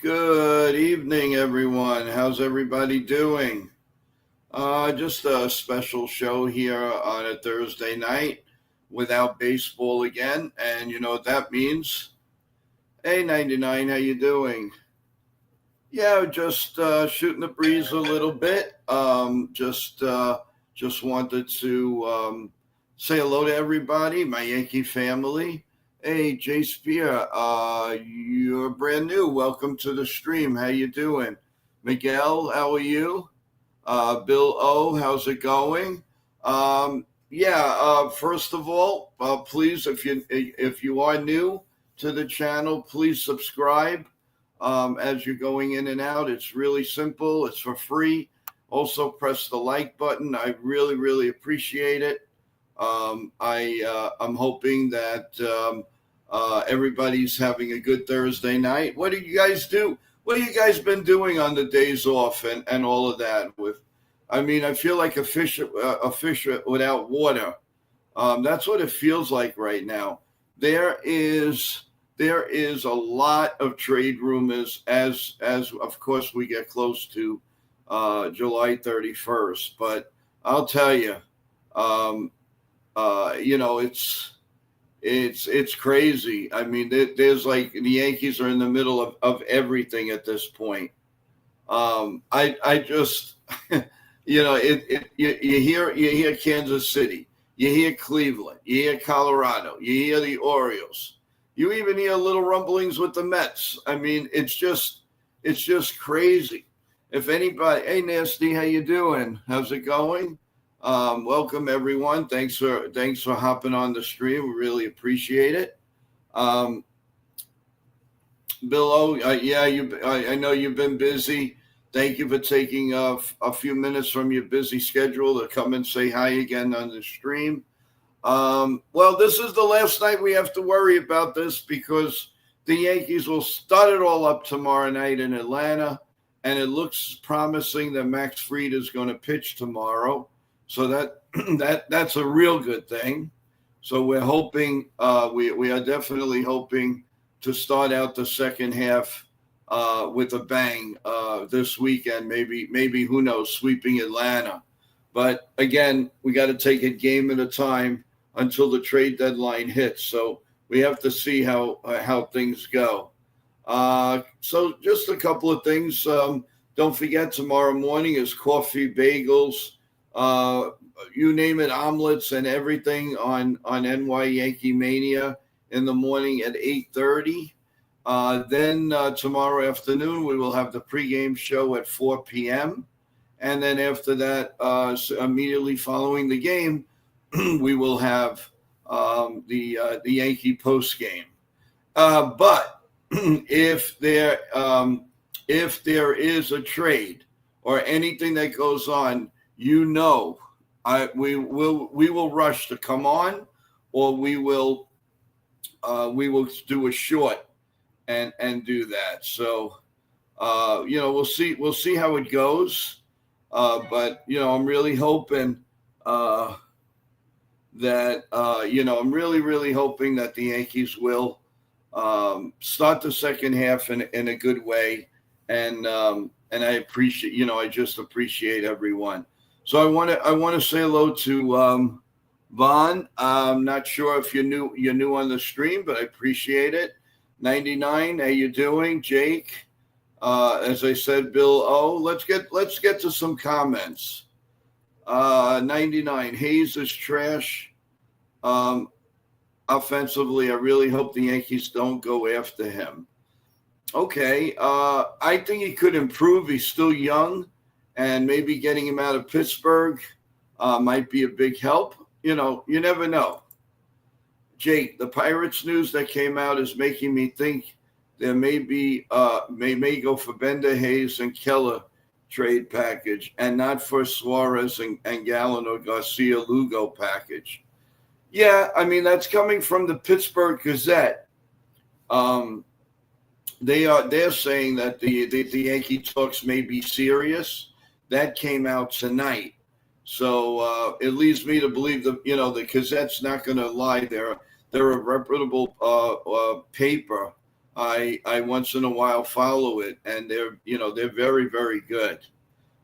Good evening, everyone. How's everybody doing? Just a special show here on a Thursday night without baseball again. And you know what that means? Hey, 99, how you doing? Yeah, just shooting the breeze a little bit. Just wanted to say hello to everybody, my Yankee family. Hey, Jay Spear, you're brand new. Welcome to the stream. How you doing? Miguel, how are you? Bill O, how's it going? First of all, please, if you are new to the channel, please subscribe. As you're going in and out, it's really simple. It's for free. Also, press the like button. I really, really appreciate it. I'm hoping that everybody's having a good Thursday night. What do you guys do? What have you guys been doing on the days off and all of that? I feel like a fish without water. That's what it feels like right now. There is a lot of trade rumors as of course we get close to July 31st. But I'll tell you, um, it's crazy. I mean, there's like the Yankees are in the middle of everything at this point. I just, you hear Kansas City, you hear Cleveland, you hear Colorado, you hear the Orioles, you even hear little rumblings with the Mets. I mean, it's just crazy. If anybody, hey Nasty, how you doing? How's it going? Welcome everyone. Thanks for hopping on the stream. We really appreciate it. Bill O, I know you've been busy. Thank you for taking a few minutes from your busy schedule to come and say hi again on the stream. Well, this is the last night we have to worry about this because the Yankees will start it all up tomorrow night in Atlanta, and it looks promising that Max Fried is going to pitch tomorrow. So that's a real good thing. So we're hoping, we are definitely hoping to start out the second half with a bang this weekend. Maybe who knows, sweeping Atlanta. But again, we got to take it game at a time until the trade deadline hits. So we have to see how things go. So just a couple of things. Don't forget, tomorrow morning is coffee, bagels, you name it, omelets and everything on NY Yankee Mania in the morning at 8:30. Then tomorrow afternoon, we will have the pregame show at 4 p.m. And then after that, immediately following the game, we will have the Yankee postgame. But if there is a trade or anything that goes on, we will rush to come on, or we will do a short and do that. So we'll see how it goes. But I'm really hoping that I'm really hoping that the Yankees will start the second half in a good way, and I appreciate, I just appreciate everyone. So I want to say hello to Vaughn. I'm not sure if you're new on the stream, but I appreciate it. 99, how you doing? Jake, as I said, Bill O. Let's get to some comments. 99, Hayes is trash. Offensively, I really hope the Yankees don't go after him. Okay, I think he could improve. He's still young, and maybe getting him out of Pittsburgh might be a big help. You never know. Jake, the Pirates news that came out is making me think there may go for Bender, Hayes, and Keller trade package, and not for Suarez and Gallen or Garcia Lugo package. Yeah, I mean, that's coming from the Pittsburgh Gazette. They're saying that the Yankee talks may be serious. That came out tonight. So it leads me to believe that, the Gazette's not going to lie. They're a reputable paper. I once in a while follow it, and they're very, very good.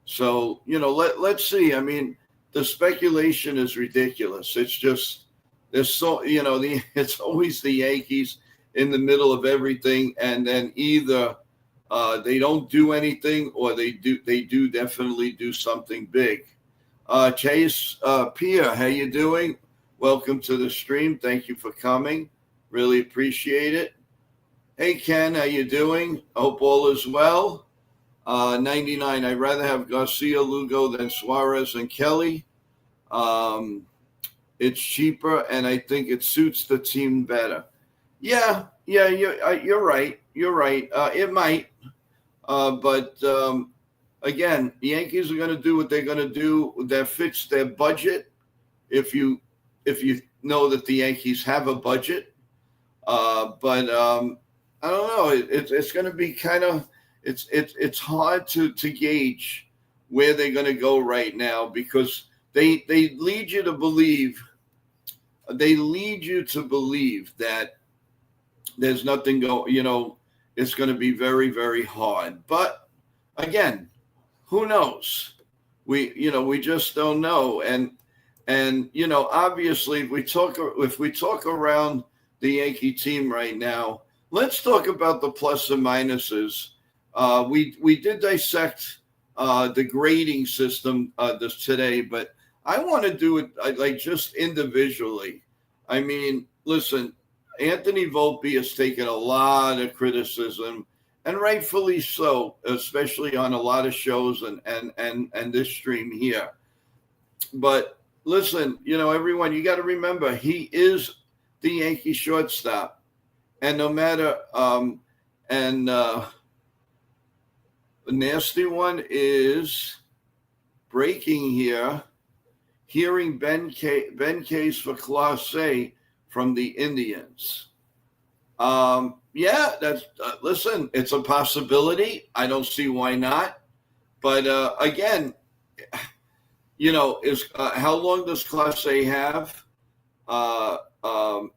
So let's see. I mean, the speculation is ridiculous. It's just there's so it's always the Yankees in the middle of everything, and then either they don't do anything, or they do definitely do something big. Chase Pia, how you doing? Welcome to the stream. Thank you for coming. Really appreciate it. Hey Ken, how you doing? Hope all is well. 99. I'd rather have Garcia, Lugo than Suarez and Kelly. It's cheaper, and I think it suits the team better. Yeah, you're right. You're right. It might, but again, the Yankees are going to do what they're going to do that fits their budget. If you know that the Yankees have a budget, but I don't know. It's going to be kind of it's hard to gauge where they're going to go right now, because they lead you to believe that there's nothing it's going to be very, very hard. But again, who knows? We just don't know. And obviously, if we talk around the Yankee team right now, let's talk about the plus and minuses. We did dissect the grading system this today, but I want to do it like just individually. I mean, listen, Anthony Volpe has taken a lot of criticism, and rightfully so, especially on a lot of shows and this stream here. But listen, everyone, you got to remember, he is the Yankee shortstop, and no matter the nasty one is breaking here. Hearing Ben Case for Class A from the Indians. Yeah, that's listen. It's a possibility. I don't see why not. But again, is how long does Class A have?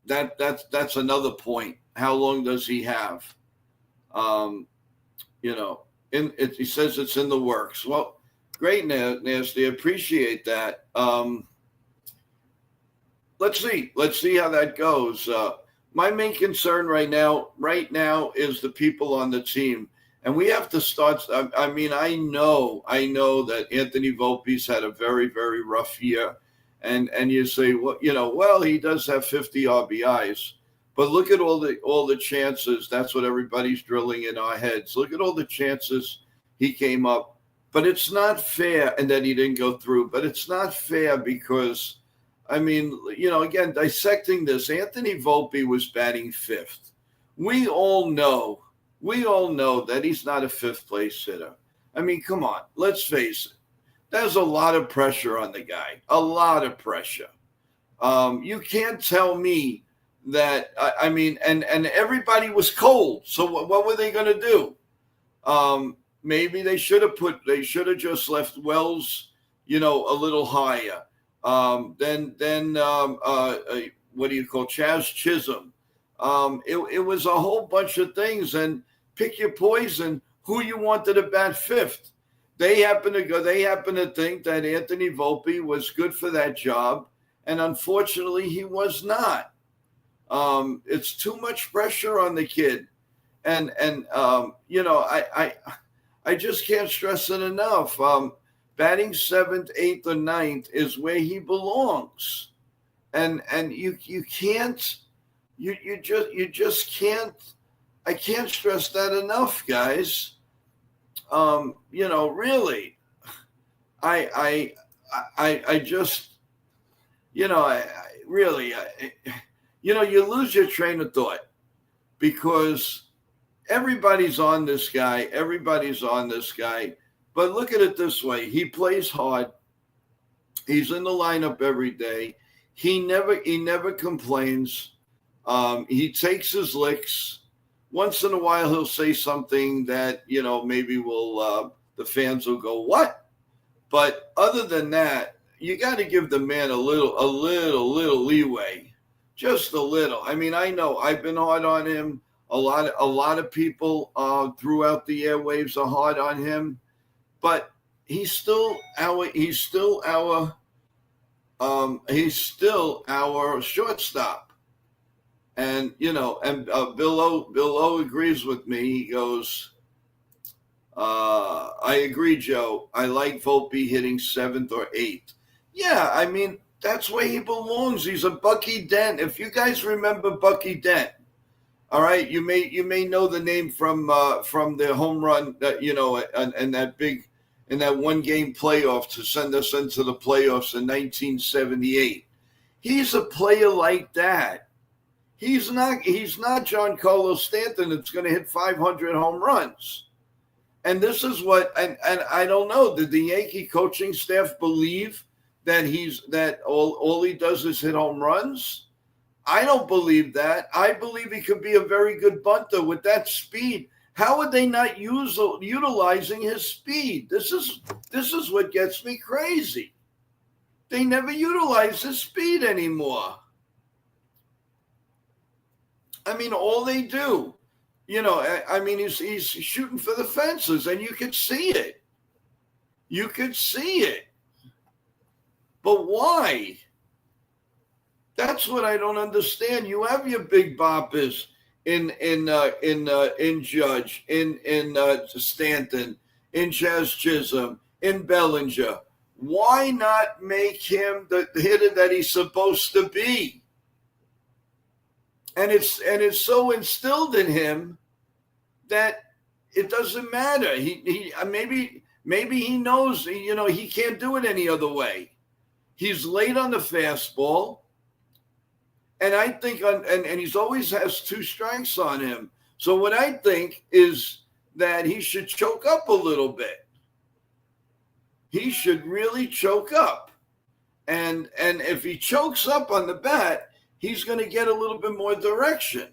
That's another point. How long does he have? He says it's in the works. Well, great, Nasty. Appreciate that. Let's see how that goes. My main concern right now is the people on the team, and we have to start. I mean, I know that Anthony Volpe's had a very, very rough year, and you say, well, he does have 50 RBIs, but look at all the chances. That's what everybody's drilling in our heads. Look at all the chances he came up. But it's not fair, and that he didn't go through. But it's not fair because, I mean, again, dissecting this, Anthony Volpe was batting fifth. We all know that he's not a fifth place hitter. I mean, come on, let's face it. There's a lot of pressure on the guy, a lot of pressure. You can't tell me that, I mean, and everybody was cold. So what were they going to do? Maybe they should have just left Wells, a little higher. Then what do you call Chaz Chisholm? It was a whole bunch of things, and pick your poison. Who you wanted to bat fifth? They happen to think that Anthony Volpe was good for that job, and unfortunately, he was not. It's too much pressure on the kid, and I just can't stress it enough. Batting seventh, eighth, or ninth is where he belongs, and you can't, you just can't. I can't stress that enough, guys. Really, I just, really, you lose your train of thought because everybody's on this guy. But look at it this way. He plays hard. He's in the lineup every day. He never complains. He takes his licks. Once in a while, he'll say something that, maybe the fans will go, what? But other than that, you got to give the man a little leeway. Just a little. I mean, I know I've been hard on him. A lot of people throughout the airwaves are hard on him, but he's still our shortstop. And Bill O agrees with me. He goes, I agree, Joe. I like Volpe hitting 7th or 8th. Yeah, I mean, that's where he belongs. He's a Bucky Dent. If you guys remember Bucky Dent, all right, you may know the name from the home run that and that one game playoff to send us into the playoffs in 1978. He's a player like that. He's not Giancarlo Stanton that's going to hit 500 home runs. And this is what, and I don't know, did the Yankee coaching staff believe that all he does is hit home runs? I don't believe that. I believe he could be a very good bunter with that speed. How are they not utilizing his speed? This is what gets me crazy. They never utilize his speed anymore. I mean, all they do, I mean, he's shooting for the fences, and you could see it. You could see it. But why? That's what I don't understand. You have your big boppers in Judge, in Stanton, in Jazz Chisholm, in Bellinger. Why not make him the hitter that he's supposed to be? And it's so instilled in him that it doesn't matter. He maybe he knows he can't do it any other way. He's late on the fastball. And I think and he's always has 2 strikes on him. So what I think is that he should choke up a little bit. He should really choke up. And if he chokes up on the bat, he's going to get a little bit more direction.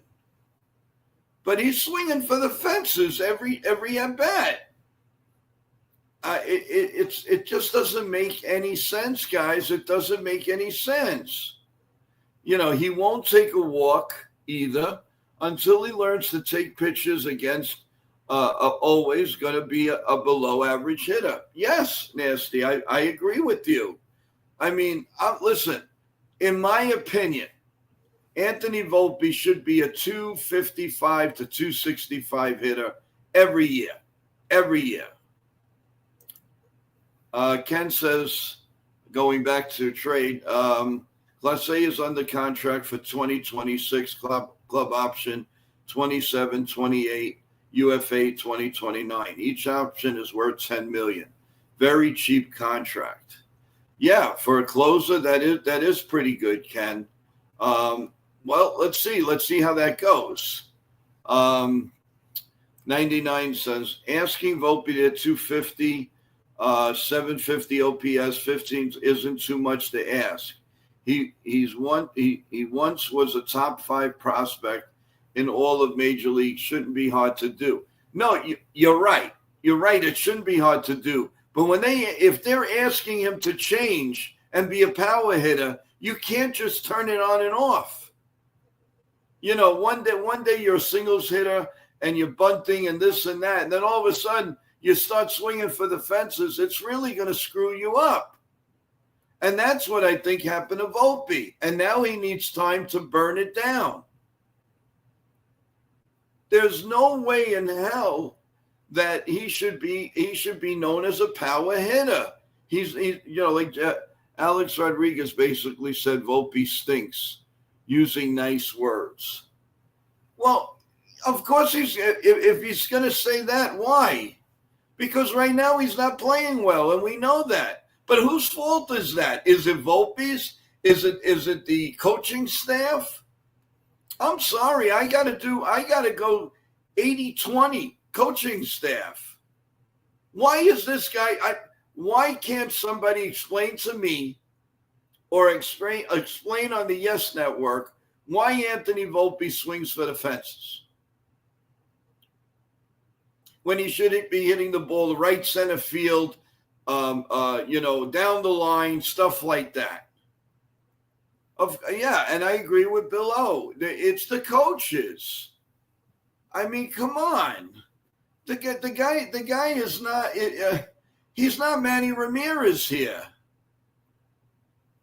But he's swinging for the fences every at bat. It just doesn't make any sense, guys. It doesn't make any sense. He won't take a walk either until he learns to take pitches against always going to be a below average hitter. Yes, Nasty, I agree with you. I mean, listen, in my opinion, Anthony Volpe should be a 255 to 265 hitter every year. Every year. Ken says, going back to trade, Clase is under contract for 2026, club option 27, 28, UFA 2029. Each option is worth $10 million. Very cheap contract. Yeah, for a closer, that is pretty good, Ken. Well, let's see how that goes. 99 says, asking Volpe to 250, 750 OPS, 15 isn't too much to ask. He once was a top 5 prospect in all of Major League. Shouldn't be hard to do. No, you're right. You're right. It shouldn't be hard to do. But if they're asking him to change and be a power hitter, you can't just turn it on and off. One day you're a singles hitter and you're bunting and this and that, and then all of a sudden you start swinging for the fences. It's really going to screw you up. And that's what I think happened to Volpe. And now he needs time to burn it down. There's no way in hell that he should be known as a power hitter. He's like Alex Rodriguez basically said Volpe stinks, using nice words. Well, of course if he's going to say that, why? Because right now he's not playing well, and we know that. But whose fault is that? Is it Volpe's? Is it the coaching staff? I'm sorry, I gotta go 80-20 coaching staff. Why is this guy? Why can't somebody explain to me or explain on the Yes Network why Anthony Volpe swings for the fences when he should be hitting the ball right center field, down the line, stuff like that. And I agree with Bill O. It's the coaches. I mean, come on. The guy is not. He's not Manny Ramirez here.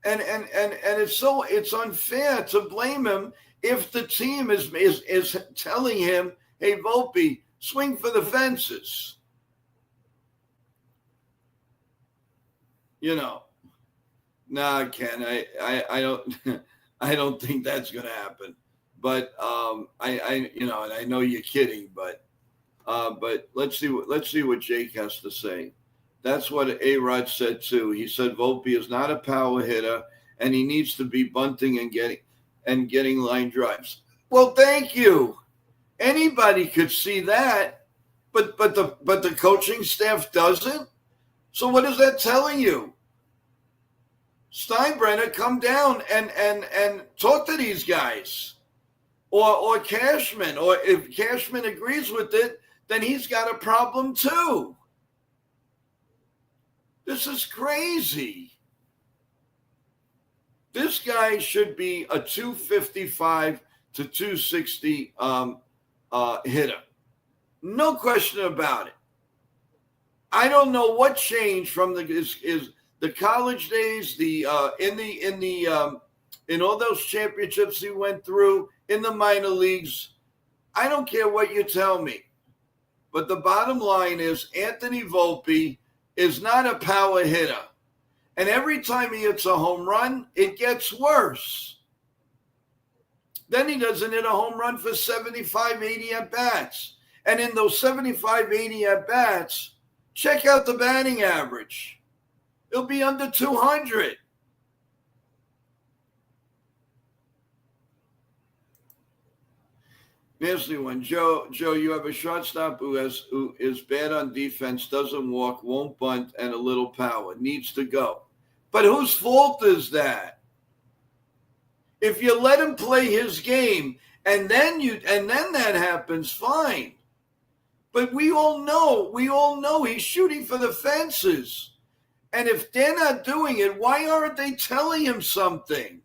And it's unfair to blame him if the team is telling him, hey, Volpe, swing for the fences. Nah, Ken, I don't I don't think that's gonna happen. But and I know you're kidding, but let's see what Jake has to say. That's what A-Rod said too. He said Volpe is not a power hitter, and he needs to be bunting and getting line drives. Well, thank you. Anybody could see that, but the coaching staff doesn't. So what is that telling you? Steinbrenner, come down and talk to these guys, or Cashman, or if Cashman agrees with it, then he's got a problem too. This is crazy. This guy should be a 255 to 260 hitter. No question about it. I don't know what changed from the college days, in all those championships he went through, in the minor leagues. I don't care what you tell me. But the bottom line is Anthony Volpe is not a power hitter. And every time he hits a home run, it gets worse. Then he doesn't hit a home run for 75, 80 at-bats. And in those 75, 80 at-bats, check out the batting average. It'll be under 200. Nasty one. Joe, you have a shortstop who is bad on defense, doesn't walk, won't bunt, and a little power. Needs to go. But whose fault is that? If you let him play his game and then that happens, fine. But we all know he's shooting for the fences. And if they're not doing it, why aren't they telling him something?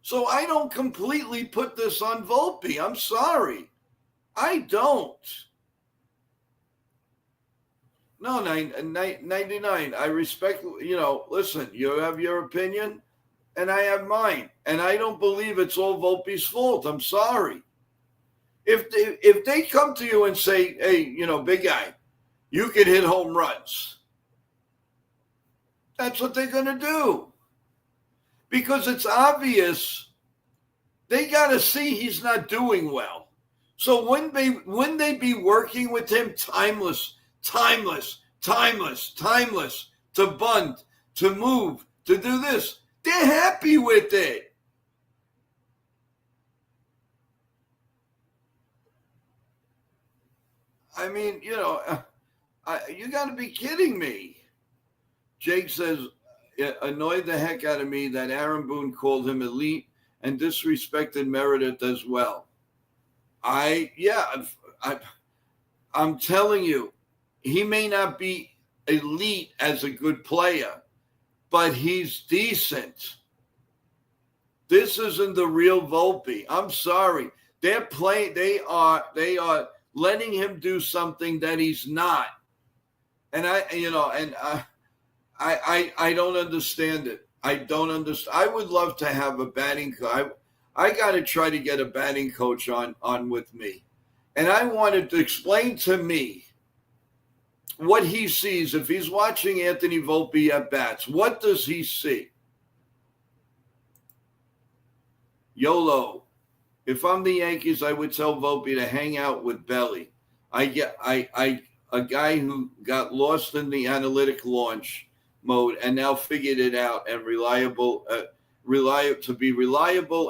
So I don't completely put this on Volpe. I'm sorry. I don't. No, 99. I respect, listen, you have your opinion and I have mine. And I don't believe it's all Volpe's fault. I'm sorry. If they come to you and say, hey, big guy, you can hit home runs. That's what they're going to do. Because it's obvious they got to see he's not doing well. So wouldn't they be working with him timeless, to bunt, to move, to do this? They're happy with it. I mean, you got to be kidding me. Jake says, it annoyed the heck out of me that Aaron Boone called him elite and disrespected Meredith as well. I'm telling you, he may not be elite as a good player, but he's decent. This isn't the real Volpe. I'm sorry. They are letting him do something that he's not. And I don't understand it. I don't understand. I would love to have a batting coach. I got to try to get a batting coach on with me. And I wanted to explain to me what he sees. If he's watching Anthony Volpe at bats, what does he see? YOLO. If I'm the Yankees, I would tell Volpe to hang out with Belly. A guy who got lost in the analytic launch mode and now figured it out and reliable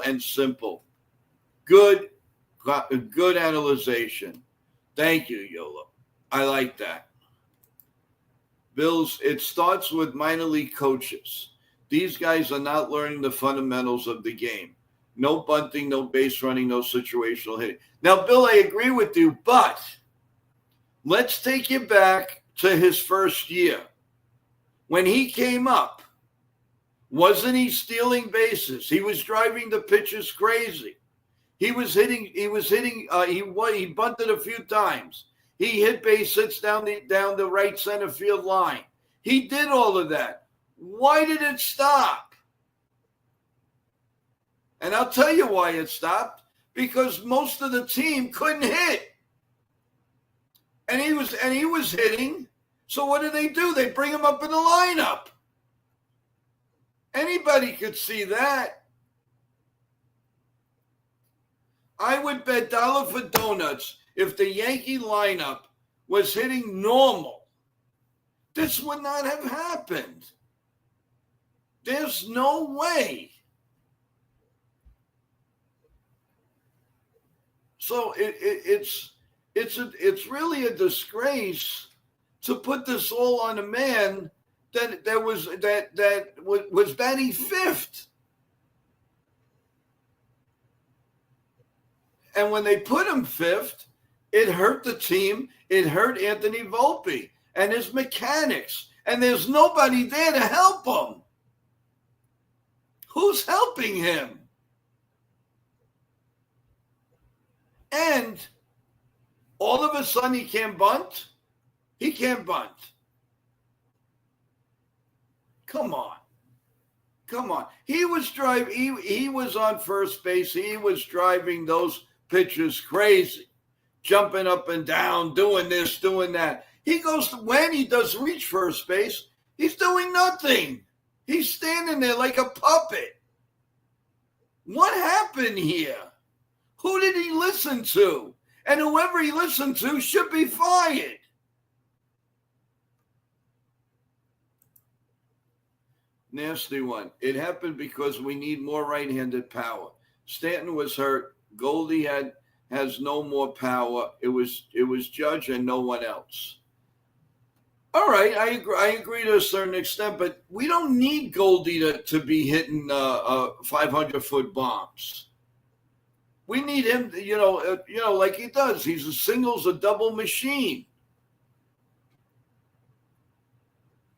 and simple. Good analyzation. Thank you, YOLO. I like that. Bills, it starts with minor league coaches. These guys are not learning the fundamentals of the game. No bunting, no base running, no situational hitting. Now, Bill, I agree with you, but let's take you back to his first year. When he came up, wasn't he stealing bases? He was driving the pitchers crazy. He bunted a few times. He hit base hits down the right center field line. He did all of that. Why did it stop? And I'll tell you why it stopped. Because most of the team couldn't hit. And he was hitting. So what do? They bring him up in the lineup. Anybody could see that. I would bet dollar for donuts if the Yankee lineup was hitting normal, this would not have happened. There's no way. So it's really a disgrace to put this all on a man that was batting fifth. And when they put him fifth, it hurt the team. It hurt Anthony Volpe and his mechanics. And there's nobody there to help him. Who's helping him? And all of a sudden he can't bunt? He can't bunt. Come on. He was driving. He was on first base. He was driving those pitchers crazy, jumping up and down, doing this, doing that. When he does reach first base, he's doing nothing. He's standing there like a puppet. What happened here? Who did he listen to? And whoever he listened to should be fired. Nasty one. It happened because we need more right-handed power. Stanton was hurt. Goldie has no more power. It was Judge and no one else. All right, I agree to a certain extent, but we don't need Goldie to be hitting 500-foot bombs. We need him, like he does. He's a singles, a double machine.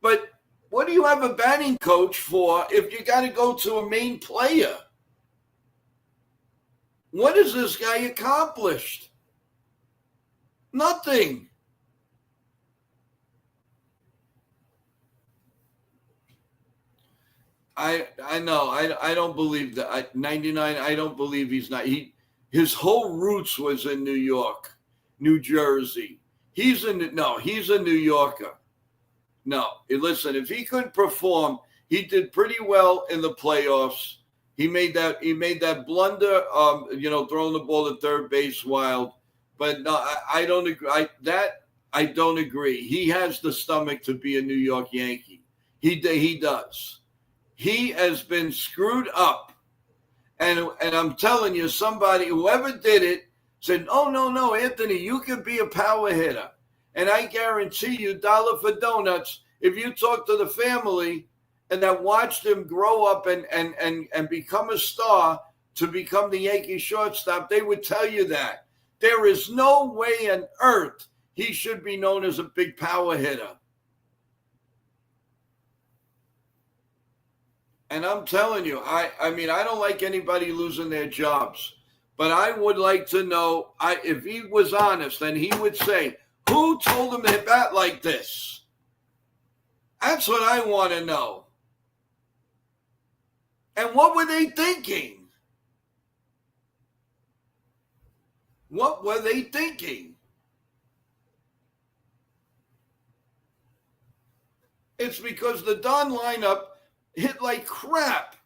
But what do you have a batting coach for if you got to go to a main player? What has this guy accomplished? Nothing. I know. I don't believe that. 99, I don't believe he's not. His whole roots was in New York, New Jersey. He's a New Yorker. No, listen, if he could perform, he did pretty well in the playoffs. He made that blunder, throwing the ball to third base wild. But no, I don't agree. I don't agree. He has the stomach to be a New York Yankee. He does. He has been screwed up. And I'm telling you, whoever did it, said, oh, no, Anthony, you can be a power hitter. And I guarantee you, dollar for donuts, if you talk to the family and that watched him grow up and become a star to become the Yankee shortstop, they would tell you that. There is no way on earth he should be known as a big power hitter. And I'm telling you, I don't like anybody losing their jobs. But I would like to know, if he was honest, then he would say, who told him to bat like this? That's what I want to know. And what were they thinking? What were they thinking? It's because the Don lineup hit like crap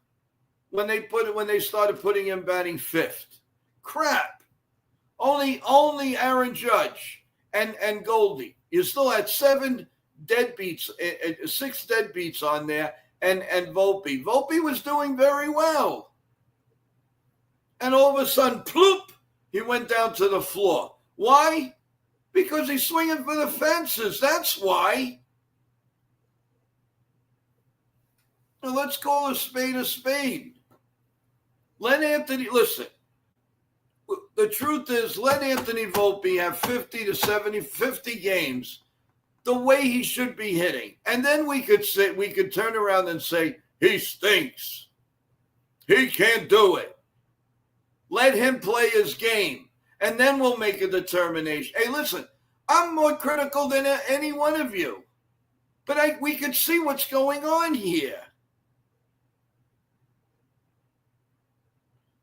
when they started putting him batting fifth. Crap. Only Aaron Judge and Goldie. You still had 6 deadbeats on there, and Volpe. Volpe was doing very well. And all of a sudden, ploop, he went down to the floor. Why? Because he's swinging for the fences. That's why. Now let's call a spade a spade. Listen. The truth is, let Anthony Volpe have 50 games the way he should be hitting. And then we could turn around and say, he stinks. He can't do it. Let him play his game, and then we'll make a determination. Hey, listen, I'm more critical than any one of you, but we can see what's going on here.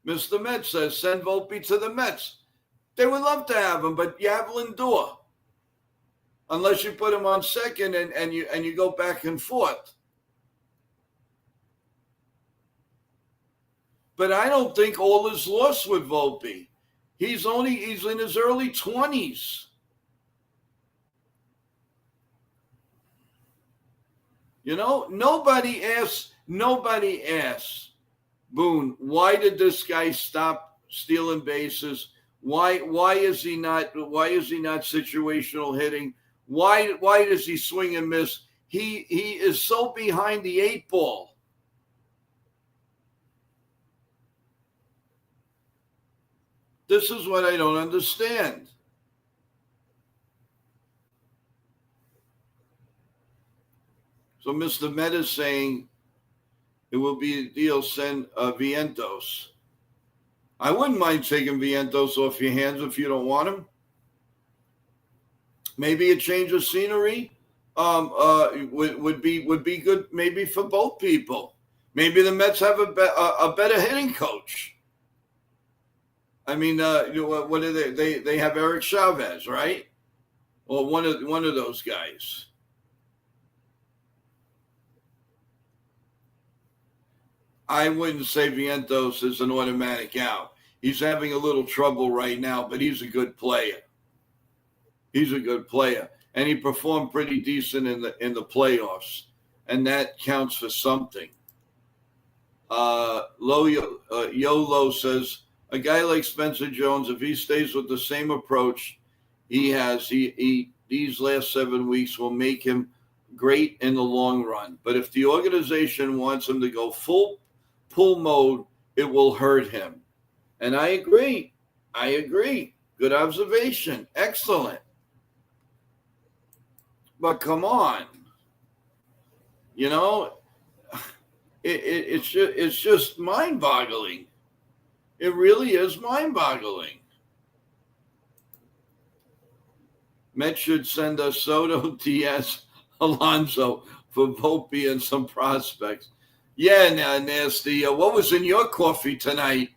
Mr. Mets says, send Volpe to the Mets. They would love to have him, but you have Lindor. Unless you put him on second and you go back and forth. But I don't think all is lost with Volpe. He's in his early 20s. You know, nobody asks, Boone, why did this guy stop stealing bases? Why is he not situational hitting? Why does he swing and miss? He is so behind the eight ball. This is what I don't understand. So Mr. Met is saying it will be a deal, send Vientos. I wouldn't mind taking Vientos off your hands if you don't want him. Maybe a change of scenery would be good maybe for both people. Maybe the Mets have a better hitting coach. I mean, what are they? They have Eric Chavez, right? Or one of those guys. I wouldn't say Vientos is an automatic out. He's having a little trouble right now, but he's a good player. And he performed pretty decent in the playoffs, and that counts for something. Yolo says, a guy like Spencer Jones, if he stays with the same approach he has, these last 7 weeks will make him great in the long run. But if the organization wants him to go full pull mode, it will hurt him. And I agree. Good observation. Excellent. But come on. You know, it's just mind-boggling. It really is mind-boggling. Mets should send us Soto, Diaz, Alonso for Volpe and some prospects. Yeah, now, Nasty. What was in your coffee tonight?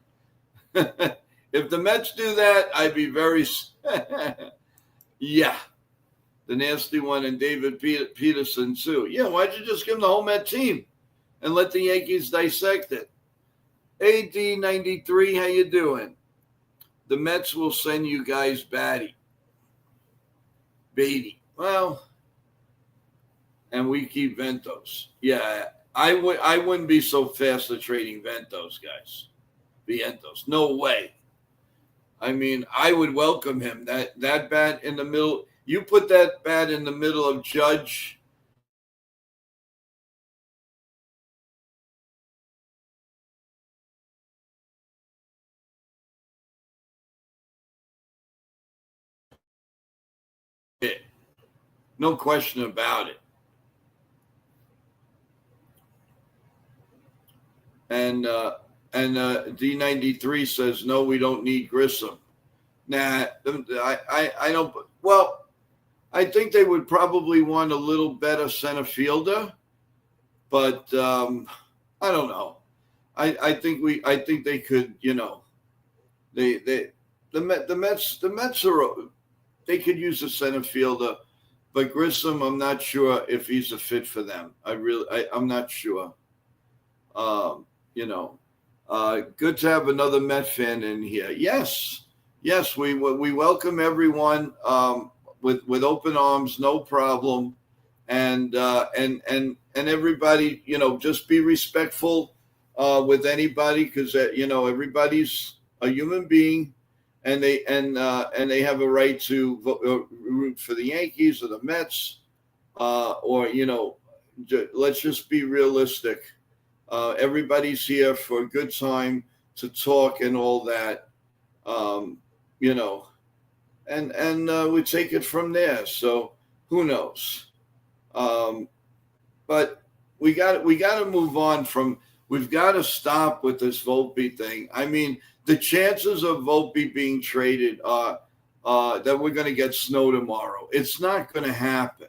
If the Mets do that, I'd be very... Yeah. The Nasty One and David Peterson, too. Yeah, why'd you just give him the whole Met team and let the Yankees dissect it? AD93, how you doing? The Mets will send you guys Beatty. Well, and we keep Ventos. Yeah, I wouldn't be so fast at trading Vientos. No way. I mean, I would welcome him. That bat in the middle. You put that bat in the middle of Judge. No question about it. And D93 says, no, we don't need Grissom. Nah, I don't. Well, I think they would probably want a little better center fielder, but I don't know. I think they could. You know, the Mets are. They could use a center fielder, but Grissom, I'm not sure if he's a fit for them. I'm not sure. You know, good to have another Met fan in here. Yes, we welcome everyone with open arms, no problem, and everybody, you know, just be respectful with anybody because you know everybody's a human being, and they have a right to root for the Yankees or the Mets, or you know, let's just be realistic. Everybody's here for a good time to talk and all that, you know, and we take it from there. So who knows? But we got to move on from we've got to stop with this Volpe thing. I mean, the chances of Volpe being traded are that we're going to get snow tomorrow. It's not going to happen.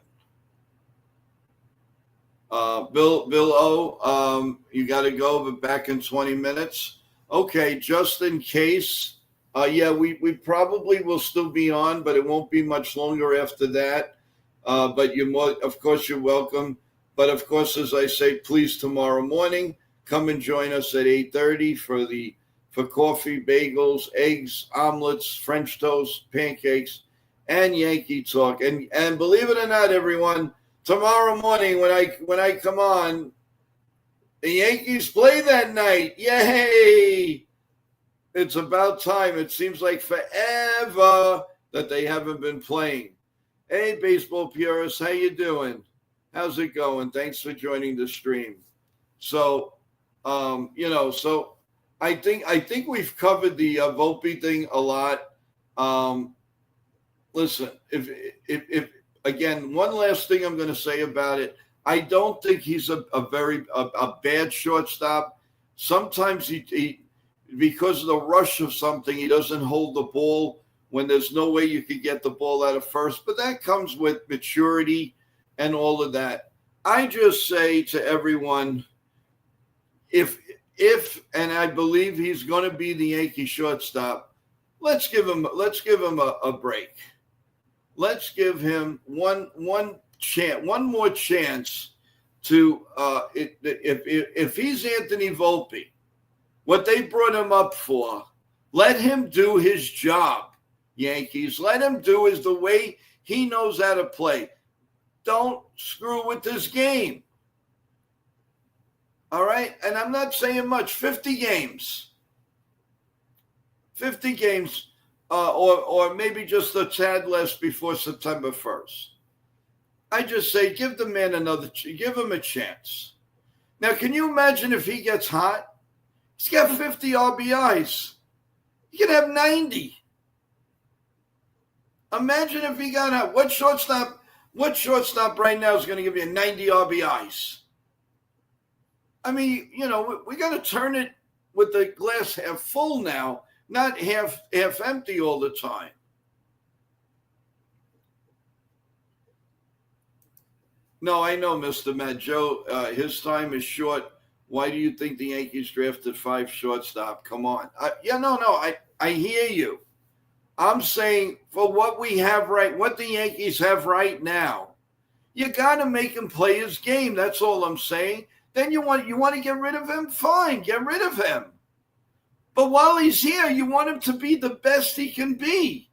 Bill O, you got to go, but back in 20 minutes. Okay, just in case. Yeah, we probably will still be on, but it won't be much longer after that. But of course, you're welcome. But of course, as I say, please tomorrow morning come and join us at 8:30 for coffee, bagels, eggs, omelets, French toast, pancakes, and Yankee talk. And believe it or not, everyone, tomorrow morning when I come on, the Yankees play that night. Yay! It's about time. It seems like forever that they haven't been playing. Hey, baseball purists, how you doing? How's it going? Thanks for joining the stream. So, so I think we've covered the Volpe thing a lot. Listen, if again, one last thing I'm going to say about it. I don't think he's a bad shortstop. Sometimes he because of the rush of something, he doesn't hold the ball when there's no way you could get the ball out of first. But that comes with maturity and all of that. I just say to everyone, if and I believe he's going to be the Yankee shortstop, let's give him a break. Let's give him one more chance to if he's Anthony Volpe, what they brought him up for, let him do his job, Yankees. Let him do is the way he knows how to play. Don't screw with this game. All right? And I'm not saying much. 50 games. 50 games, or maybe just a tad less before September 1st. I just say give the man give him a chance. Now, can you imagine if he gets hot? He's got 50 RBIs. He can have 90. Imagine if he got hot. What shortstop right now is going to give you 90 RBIs? I mean, we got to turn it with the glass half full now, not half empty all the time. No, I know, Mr. Matt. Joe, his time is short. Why do you think the Yankees drafted 5 shortstop? Come on. I hear you. I'm saying for what we have what the Yankees have right now, you got to make him play his game. That's all I'm saying. Then you want to get rid of him? Fine, get rid of him. But while he's here, you want him to be the best he can be.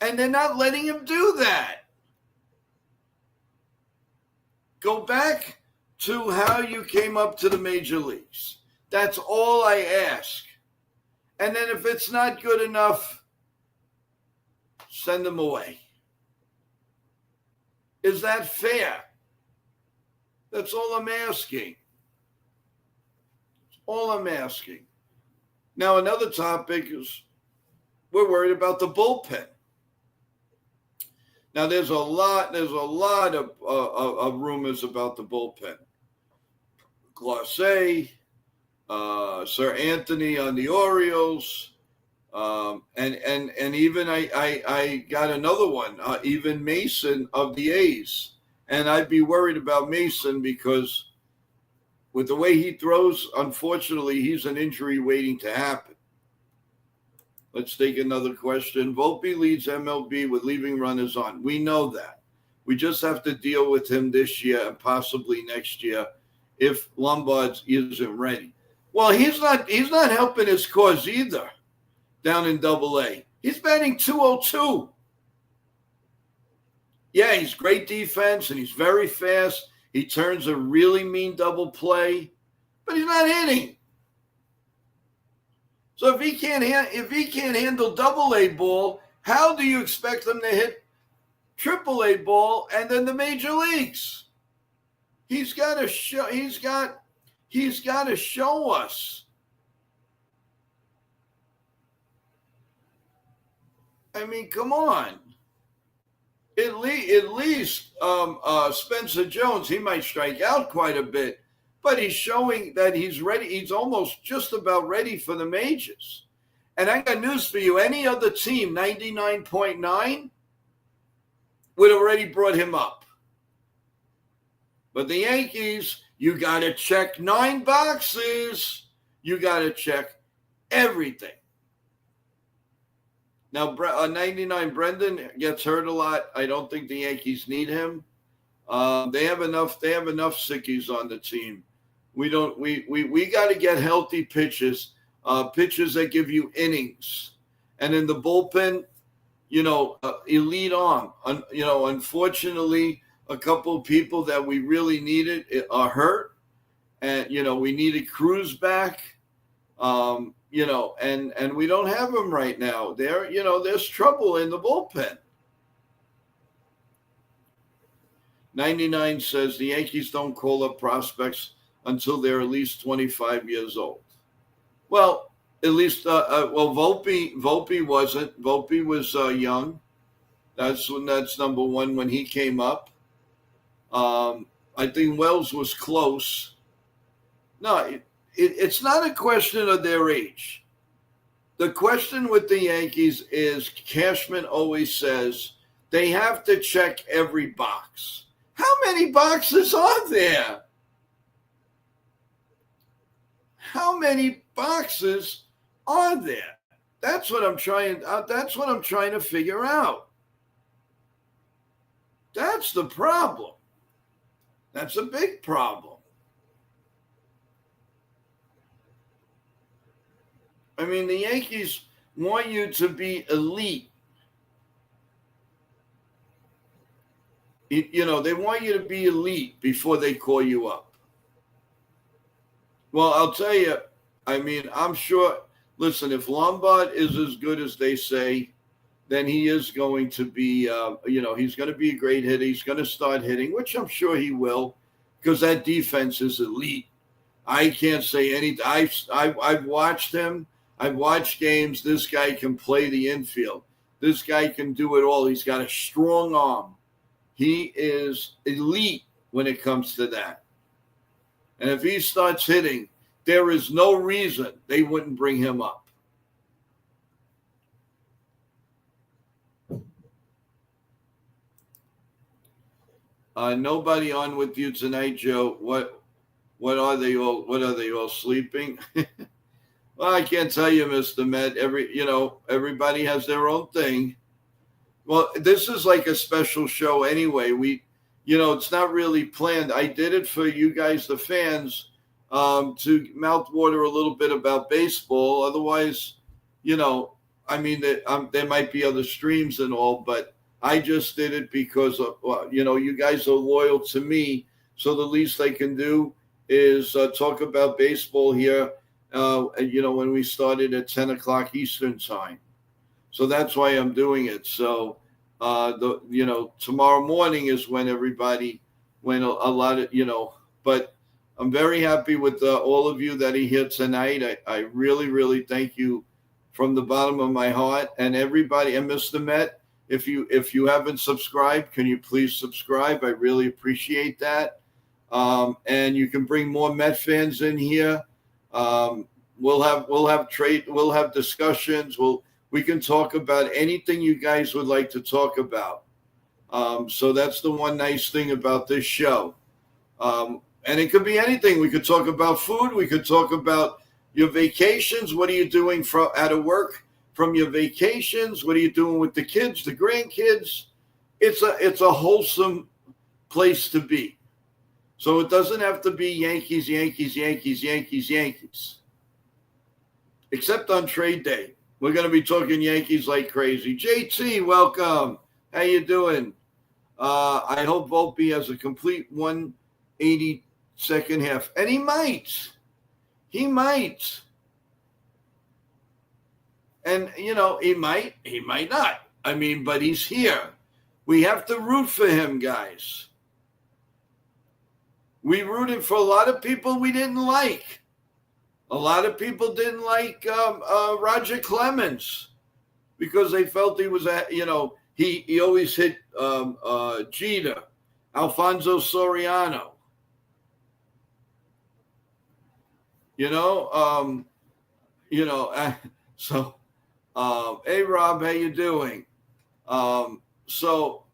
And they're not letting him do that. Go back to how you came up to the major leagues. That's all I ask. And then if it's not good enough, send them away. Is that fair? That's all I'm asking. All I'm asking. Now, another topic is we're worried about the bullpen. Now, there's a lot of rumors about the bullpen. Glacé, Sir Anthony on the Orioles, and even I got another one, even Mason of the A's. And I'd be worried about Mason because with the way he throws, unfortunately, he's an injury waiting to happen. Let's take another question. Volpe leads MLB with leaving runners on. We know that. We just have to deal with him this year and possibly next year if Lombard isn't ready. Well, he's not helping his cause either down in Double-A. He's batting .202. Yeah, he's great defense and he's very fast. He turns a really mean double play, but he's not hitting. So if he can't handle Double-A ball, how do you expect him to hit Triple-A ball and then the major leagues? He's got to show. He's got to show us. I mean, come on. At least Spencer Jones, he might strike out quite a bit, but he's showing that he's ready. He's almost just about ready for the majors. And I got news for you. Any other team, 99.9, would have already brought him up. But the Yankees, you got to check 9 boxes. You got to check everything. Now, 99 Brendan gets hurt a lot. I don't think the Yankees need him. They have enough sickies on the team. We got to get healthy pitchers, pitchers that give you innings. And in the bullpen, elite arm. Unfortunately, a couple of people that we really needed are hurt. And, we needed Cruz back. And we don't have him right now. There's trouble in the bullpen. 99 says the Yankees don't call up prospects until they're at least 25 years old. Well, at least, Volpe wasn't. Volpe was young. That's number one when he came up. I think Wells was close. No, it's not a question of their age. The question with the Yankees is, Cashman always says, they have to check every box. How many boxes are there? How many boxes are there? That's what I'm trying to figure out. That's the problem. That's a big problem. I mean, the Yankees want you to be elite. They want you to be elite before they call you up. Well, I'll tell you, I'm sure, listen, if Lombard is as good as they say, then he is going to be, he's going to be a great hitter. He's going to start hitting, which I'm sure he will, because that defense is elite. I can't say anything. I've watched him. I've watched games. This guy can play the infield. This guy can do it all. He's got a strong arm. He is elite when it comes to that. And if he starts hitting, there is no reason they wouldn't bring him up. Nobody on with you tonight, Joe. What are they all? What are they all sleeping? Well, I can't tell you, Mr. Met. Everybody has their own thing. Well, this is like a special show anyway. It's not really planned. I did it for you guys, the fans, to mouthwater a little bit about baseball. Otherwise, there might be other streams and all, but I just did it because, you guys are loyal to me. So the least I can do is talk about baseball here, when we started at 10 o'clock Eastern time. So that's why I'm doing it. So, tomorrow morning is when when a lot of, but I'm very happy with all of you that are here tonight. I really, really thank you from the bottom of my heart, and everybody. And Mr. Met, if you haven't subscribed, can you please subscribe? I really appreciate that. And you can bring more Met fans in here. We'll have discussions. We can talk about anything you guys would like to talk about. So that's the one nice thing about this show. And it could be anything. We could talk about food. We could talk about your vacations. What are you doing out of work from your vacations? What are you doing with the kids, the grandkids? It's a wholesome place to be. So it doesn't have to be Yankees, Yankees, Yankees, Yankees, Yankees. Except on trade day. We're going to be talking Yankees like crazy. JT, welcome. How you doing? I hope Volpe has a complete 180 second half. And he might. He might. And, he might not. But he's here. We have to root for him, guys. We rooted for a lot of people we didn't like. A lot of people didn't like Roger Clemens because they felt he was, he always hit Jeter, Alfonso Soriano. You know, you know, so hey Rob, how you doing? So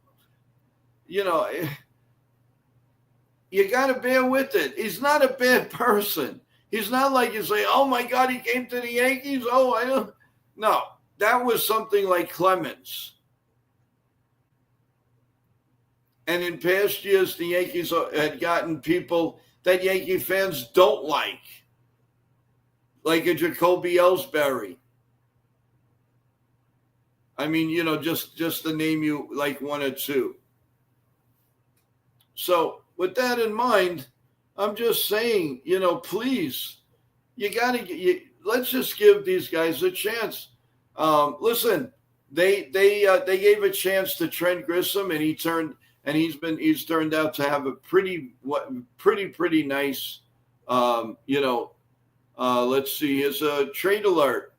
you know, you got to bear with it. He's not a bad person. He's not like you say, oh my God, he came to the Yankees. Oh, I don't. No, that was something like Clemens. And in past years, the Yankees had gotten people that Yankee fans don't like a Jacoby Ellsbury. I mean, you know, just to name you like one or two. So with that in mind, I'm just saying, you know, please, you got to let's just give these guys a chance. Listen, they gave a chance to Trent Grissom, and he's turned out to have a pretty nice, you know. Let's see, here's a trade alert.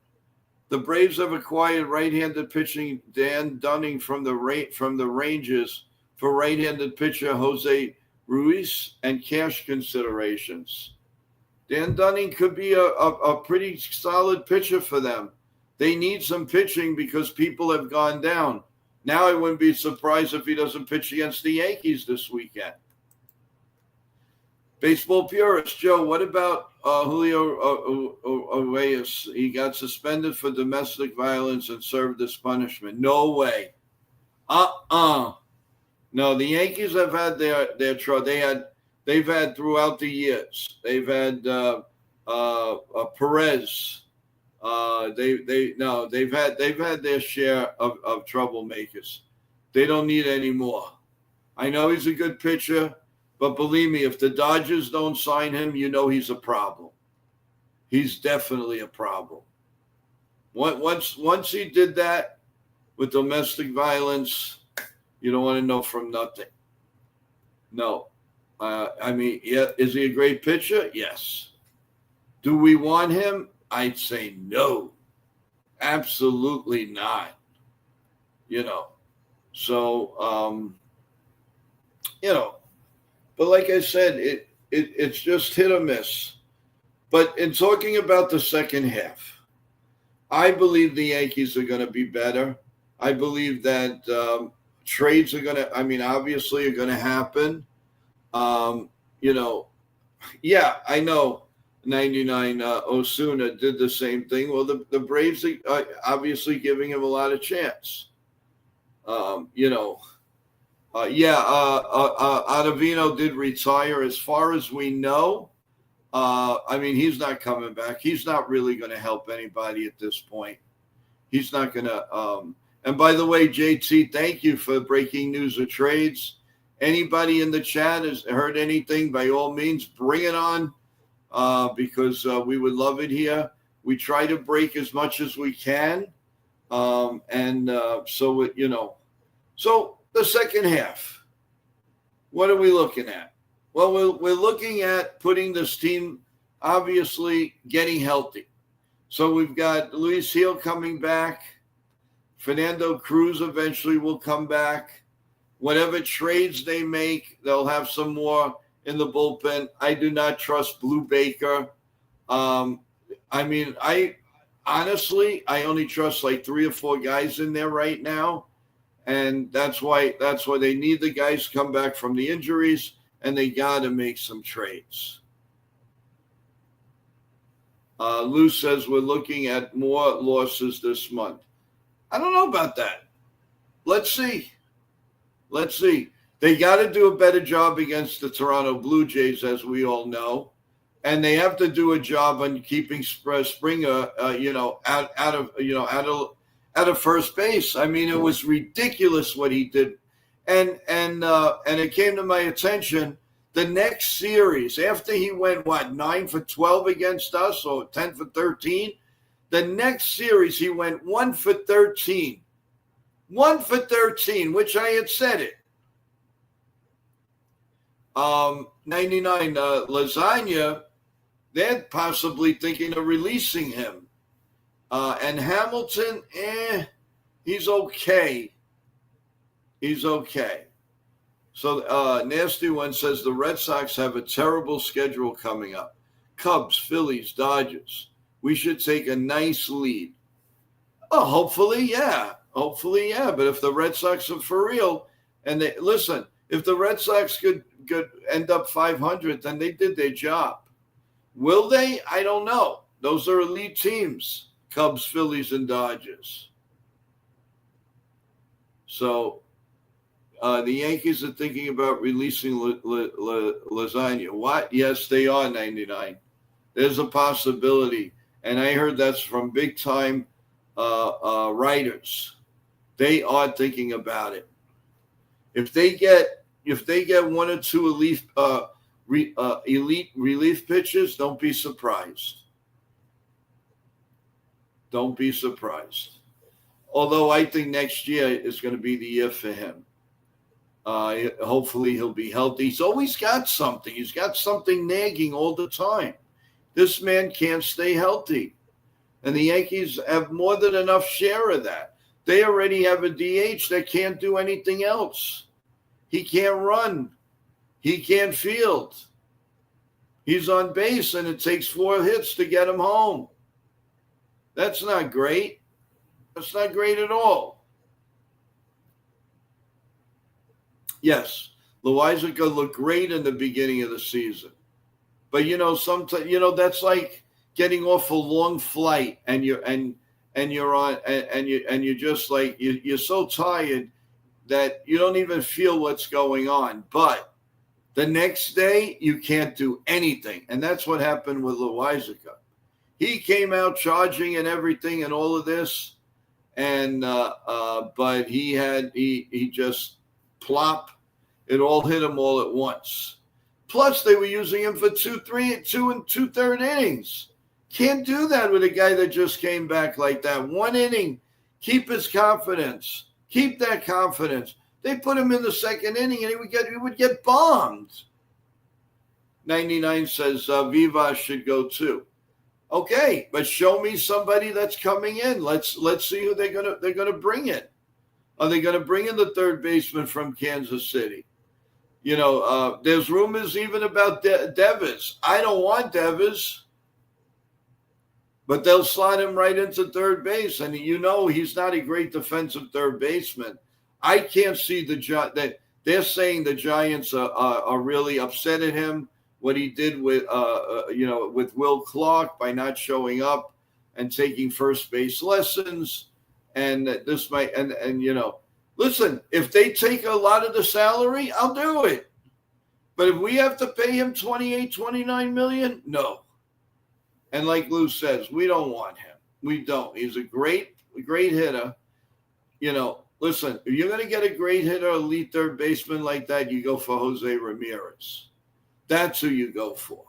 The Braves have acquired right-handed pitching Dan Dunning from the Rangers for right-handed pitcher Jose Ruiz and cash considerations. Dan Dunning could be a pretty solid pitcher for them. They need some pitching because people have gone down. Now I wouldn't be surprised if he doesn't pitch against the Yankees this weekend. Baseball purist, Joe, what about Julio Urias? He got suspended for domestic violence and served his punishment. No way. No, the Yankees have had their trouble. They've had throughout the years. They've had Perez. They've had their share of troublemakers. They don't need any more. I know he's a good pitcher, but believe me, if the Dodgers don't sign him, you know he's a problem. He's definitely a problem. Once he did that with domestic violence, you don't want to know from nothing. No. I mean, yeah, is he a great pitcher? Yes. Do we want him? I'd say no. Absolutely not. You know. So, you know, but like I said, it's just hit or miss. But in talking about the second half, I believe the Yankees are going to be better. I believe that trades are going to, I mean, obviously are going to happen. You know, yeah, I know 99 Osuna did the same thing. Well, the Braves are obviously giving him a lot of chance. You know, Ottavino did retire. As far as we know, I mean, he's not coming back. He's not really going to help anybody at this point. He's not going to. And by the way, JT, thank you for breaking news of trades. Anybody in the chat has heard anything, by all means, bring it on because we would love it here. We try to break as much as we can. So, you know, so the second half, what are we looking at? Well, we're looking at putting this team, obviously, getting healthy. So we've got Luis Gil coming back. Fernando Cruz eventually will come back. Whatever trades they make, they'll have some more in the bullpen. I do not trust Blue Baker. I mean, I only trust like 3 or 4 guys in there right now. And that's why they need the guys to come back from the injuries, and they got to make some trades. Lou says we're looking at more losses this month. I don't know about that. Let's see. They got to do a better job against the Toronto Blue Jays, as we all know, and they have to do a job on keeping Springer, out of first base. I mean, it was ridiculous what he did, and it came to my attention. The next series, after he went 9 for 12 against us, or 10 for 13. The next series, he went 1 for 13. 1 for 13, which I had said it. 99 Lasagna, they're possibly thinking of releasing him. And Hamilton, he's okay. He's okay. So Nasty One says the Red Sox have a terrible schedule coming up. Cubs, Phillies, Dodgers. We should take a nice lead. Oh, hopefully, yeah. Hopefully, yeah. But if the Red Sox are for real, and they listen, if the Red Sox could end up 500, then they did their job. Will they? I don't know. Those are elite teams: Cubs, Phillies, and Dodgers. So the Yankees are thinking about releasing Lasagna. What? Yes, they are. 99. There's a possibility, and I heard that's from big time writers. They are thinking about it. If they get one or two elite relief pitchers, don't be surprised. Don't be surprised. Although I think next year is going to be the year for him. Hopefully he'll be healthy. He's always got something. He's got something nagging all the time. This man can't stay healthy. And the Yankees have more than enough share of that. They already have a DH that can't do anything else. He can't run. He can't field. He's on base, and it takes 4 hits to get him home. That's not great. That's not great at all. Yes, Loizaga looked great in the beginning of the season. But, sometimes, that's like getting off a long flight and you're just like, you're so tired that you don't even feel what's going on. But the next day, you can't do anything. And that's what happened with Loizaga. He came out charging and everything and all of this. And, but he just plop. It all hit him all at once. Plus, they were using him for 2 and 2/3 innings. Can't do that with a guy that just came back like that. 1 inning, keep his confidence. Keep that confidence. They put him in the 2nd inning, and he would get bombed. 99 says Vivas should go too. Okay, but show me somebody that's coming in. Let's see who they're gonna bring in. Are they gonna bring in the 3rd baseman from Kansas City? There's rumors even about Devers. I don't want Devers, but they'll slot him right into 3rd base, and he's not a great defensive 3rd baseman. I can't see that they're saying the Giants are really upset at him. What he did with Will Clark by not showing up and taking first base lessons, and this might listen, if they take a lot of the salary, I'll do it. But if we have to pay him $28, $29 million, no. And like Lou says, we don't want him. We don't. He's a great hitter. Listen, if you're going to get a great hitter, elite 3rd baseman like that, you go for Jose Ramirez. That's who you go for.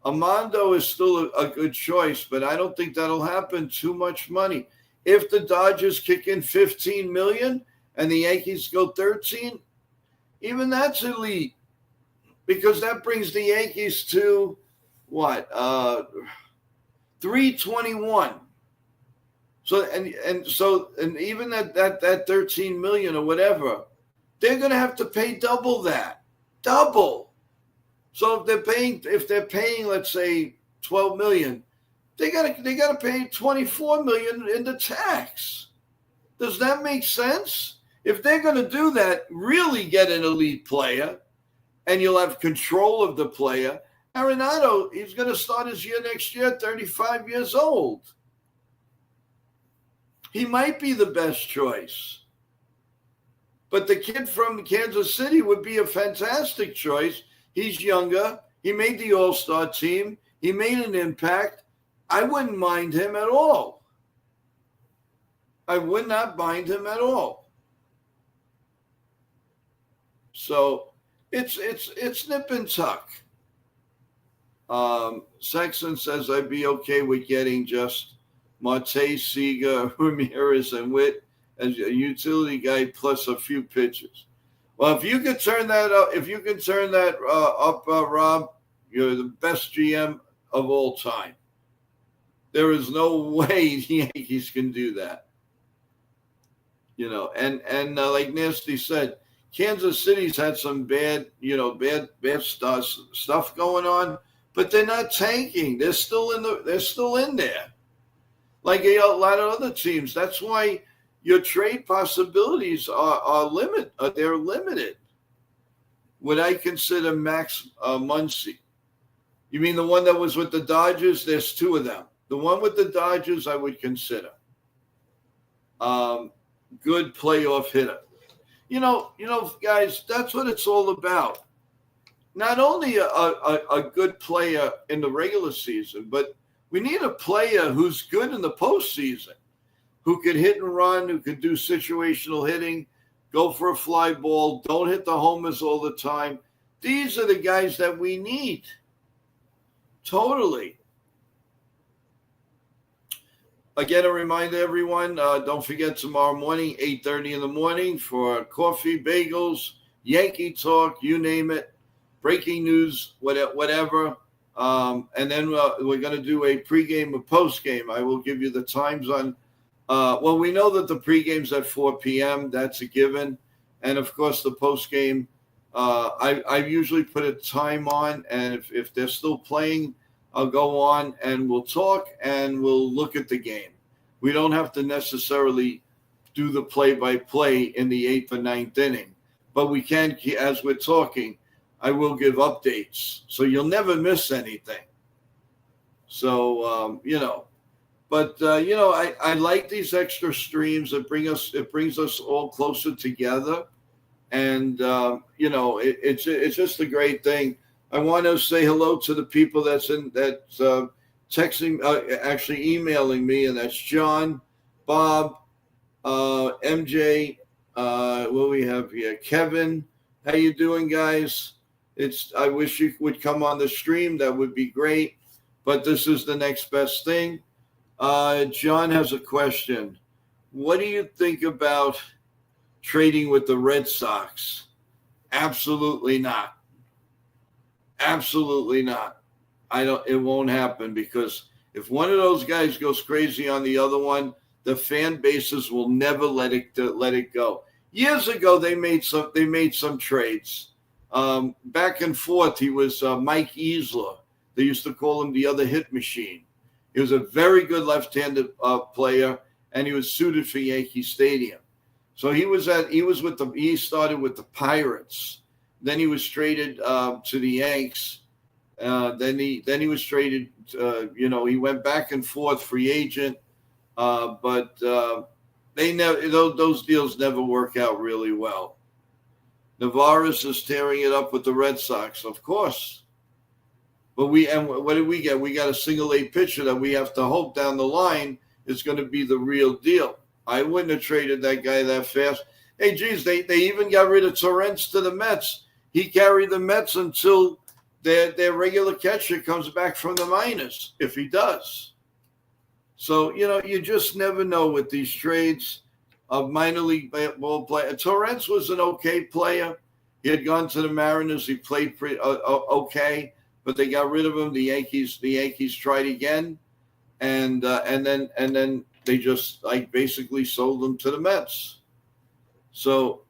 Armando is still a good choice, but I don't think that'll happen. Too much money. If the Dodgers kick in $15 million and the Yankees go 13, even that's elite, because that brings the Yankees to what? 321. So and even that 13 million or whatever, they're going to have to pay double that. Double. So if they're paying let's say 12 million, they got to pay 24 million in the tax. Does that make sense? If they're going to do that, really get an elite player, and you'll have control of the player. Arenado, he's going to start his year next year, 35 years old. He might be the best choice. But the kid from Kansas City would be a fantastic choice. He's younger. He made the All-Star team. He made an impact. I wouldn't mind him at all. I would not mind him at all. So it's nip and tuck. Sexton says I'd be okay with getting just Marte, Seager, Ramirez, and Witt as a utility guy plus a few pitches. Well, if you could turn that up, Rob, you're the best GM of all time. There is no way the Yankees can do that. And like Nasty said, Kansas City's had some bad stuff going on, but they're not tanking. They're still in there. Like a lot of other teams. That's why your trade possibilities are they're limited. Would I consider Max Muncy? You mean the one that was with the Dodgers? There's two of them. The one with the Dodgers I would consider. Good playoff hitter. You know, guys, that's what it's all about. Not only a good player in the regular season, but we need a player who's good in the postseason, who could hit and run, who could do situational hitting, go for a fly ball, don't hit the homers all the time. These are the guys that we need. Totally. Again, a reminder, everyone, don't forget tomorrow morning, 8:30 in the morning for coffee, bagels, Yankee talk, you name it, breaking news, whatever. And then we're going to do a pregame or postgame. I will give you the times on. We know that the pregame's at 4 p.m. That's a given. And, of course, the postgame, I usually put a time on. And if they're still playing, I'll go on and we'll talk and we'll look at the game. We don't have to necessarily do the play-by-play in the 8th or 9th inning. But we can, as we're talking, I will give updates. So you'll never miss anything. So, But, I like these extra streams. It brings us all closer together. And, it's just a great thing. I want to say hello to the people that's texting, actually emailing me, and that's John, Bob, MJ, what we have here, Kevin. How you doing, guys? I wish you would come on the stream. That would be great. But this is the next best thing. John has a question. What do you think about trading with the Red Sox? Absolutely not. Absolutely not. It won't happen, because if one of those guys goes crazy on the other one, the fan bases will never let it go. Years ago, they made some trades. Back and forth, he was Mike Easler. They used to call him the other hit machine. He was a very good left-handed player, and he was suited for Yankee Stadium. So he started with the Pirates. Then he was traded to the Yanks. Then he was traded. He went back and forth, free agent, but they never. Those deals never work out really well. Navarez is tearing it up with the Red Sox, of course. But what did we get? We got a single-A pitcher that we have to hope down the line is going to be the real deal. I wouldn't have traded that guy that fast. Hey, geez, they even got rid of Torrance to the Mets. He carried the Mets until their regular catcher comes back from the minors, if he does. So, you just never know with these trades of minor league ball player. Torrance was an okay player. He had gone to the Mariners. He played pretty okay, but they got rid of him. The Yankees tried again, and then they just basically sold him to the Mets. So,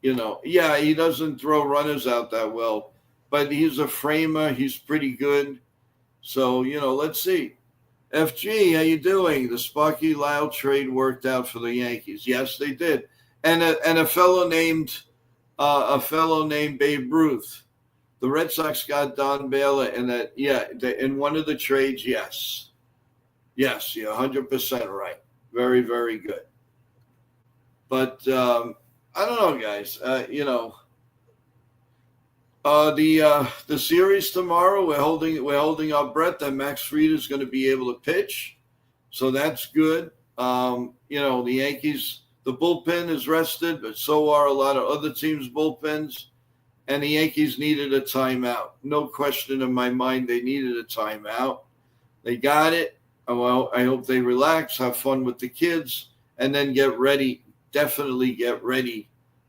he doesn't throw runners out that well, but he's a framer. He's pretty good. So, let's see. FG, how you doing? The Sparky Lyle trade worked out for the Yankees. Yes, they did. And a fellow named Babe Ruth. The Red Sox got Don Baylor, and in one of the trades, yes. Yes, you're 100% right. Very, very good. But I don't know, guys. The series tomorrow, we're holding our breath that Max Fried is going to be able to pitch, so that's good. The Yankees, the bullpen is rested, but so are a lot of other teams' bullpens, and the Yankees needed a timeout. No question in my mind, they needed a timeout. They got it. Well, I hope they relax, have fun with the kids, and then get ready. Definitely get ready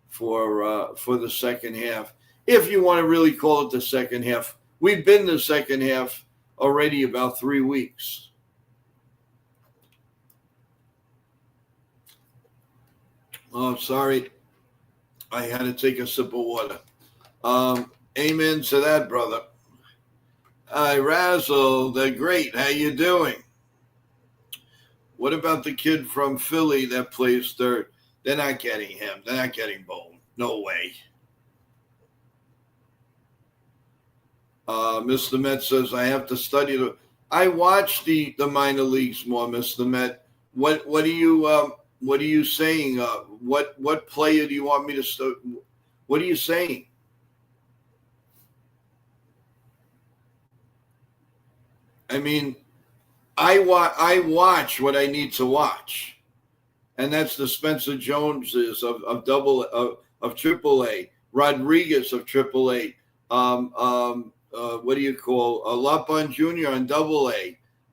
for the second half. If you want to really call it the second half, we've been the second half already about 3 weeks. Oh, sorry. I had to take a sip of water. Amen to that, brother. Hi, Razzle. They're great. How you doing? What about the kid from Philly that plays third? They're not getting him. They're not getting Bone. No way. Mr. Met says I have to study the. I watch the minor leagues more, Mr. Met. What are you saying? What player do you want me to study? What are you saying? I mean, I watch what I need to watch, and that's the Spencer Joneses of AAA, Rodriguez of AAA, what do you call Lapon Jr. on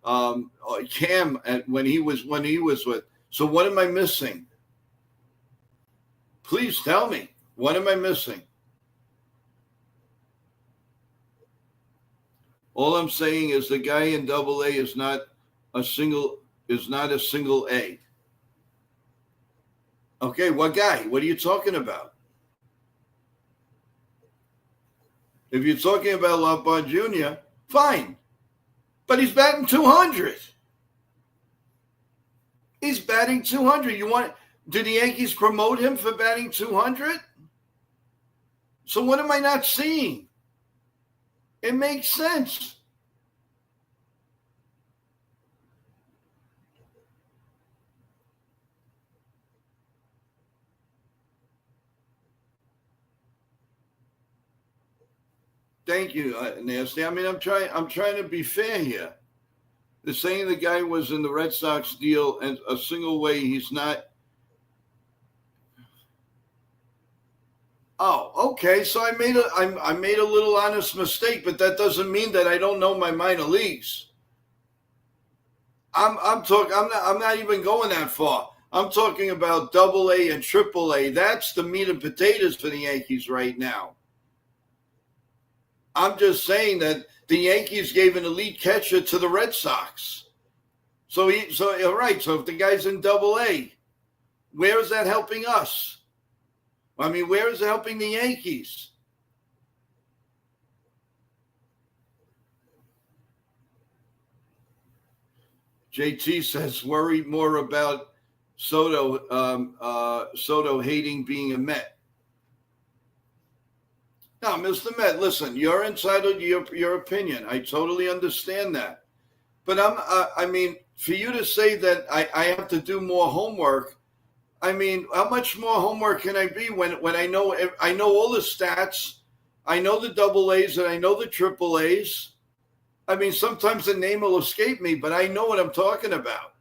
AA, Cam when he was with. So what am I missing? Please tell me, what am I missing? All I'm saying is the guy in AA is not a single A. Okay, what guy? What are you talking about? If you're talking about Lapon Jr., fine. But he's batting 200. He's batting 200. Did the Yankees promote him for batting 200? So what am I not seeing? It makes sense. Thank you, Nasty. I mean, I'm trying to be fair here. They're saying the guy was in the Red Sox deal and a single way he's not. Oh, okay. So I made a little honest mistake, but that doesn't mean that I don't know my minor leagues. I'm not even going that far. I'm talking about AA and AAA. That's the meat and potatoes for the Yankees right now. I'm just saying that the Yankees gave an elite catcher to the Red Sox. So all right. So if the guy's in AA, where is that helping us? I mean, where is it helping the Yankees? JT says worry more about Soto hating being a Met. No, Mr. Met, listen, you're entitled to your opinion. I totally understand that. But I mean, for you to say that I have to do more homework, I mean, how much more homework can I be when I know all the stats, I know the AA's and I know the AAA's. I mean, sometimes the name will escape me, but I know what I'm talking about.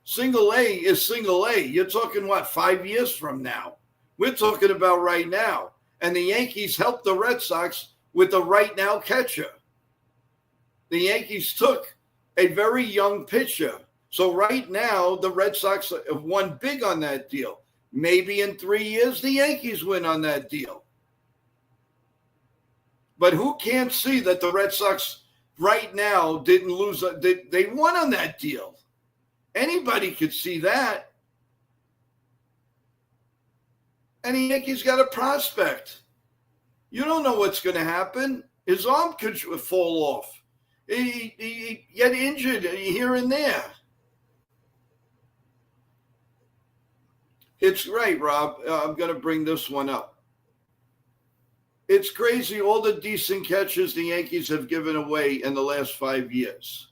Single A is single A. You're talking, what, 5 years from now? We're talking about right now. And the Yankees helped the Red Sox with the right now catcher. The Yankees took a very young pitcher. So right now, the Red Sox have won big on that deal. Maybe in 3 years, the Yankees win on that deal. But who can't see that the Red Sox right now didn't lose? They won on that deal. Anybody could see that. And the Yankees got a prospect. You don't know what's going to happen. His arm could fall off. He get injured here and there. It's right, Rob. I'm going to bring this one up. It's crazy all the decent catches the Yankees have given away in the last 5 years.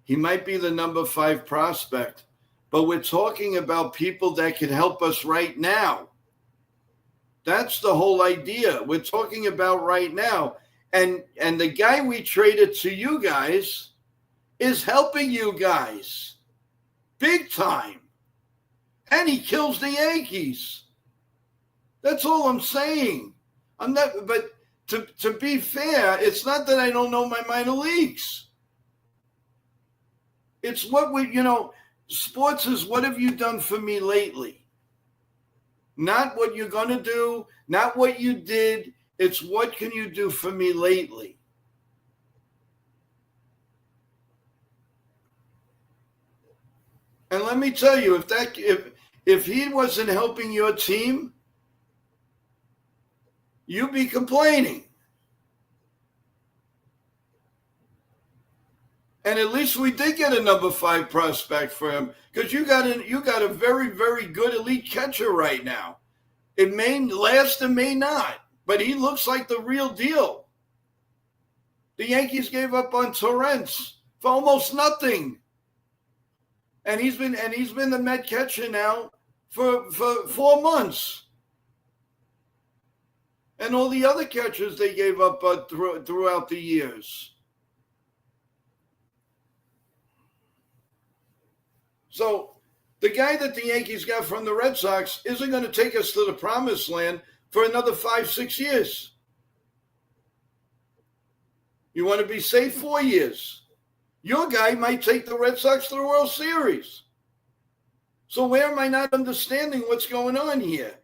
He might be the number 5 prospect, but we're talking about people that can help us right now. That's the whole idea. We're talking about right now. And the guy we traded to you guys is helping you guys big time. And he kills the Yankees. That's all I'm saying. But to be fair, it's not that I don't know my minor leagues. It's sports is what have you done for me lately? Not what you're going to do, not what you did. It's what can you do for me lately? And let me tell you, If he wasn't helping your team, you'd be complaining. And at least we did get a number 5 prospect for him, because you got a very, very good elite catcher right now. It may last and may not, but he looks like the real deal. The Yankees gave up on Torrance for almost nothing, and he's been the Met catcher now for 4 months. And all the other catchers they gave up throughout the years. So the guy that the Yankees got from the Red Sox isn't going to take us to the promised land for another 5-6 years. You want to be safe 4 years. Your guy might take the Red Sox to the World Series. So where am I not understanding what's going on here?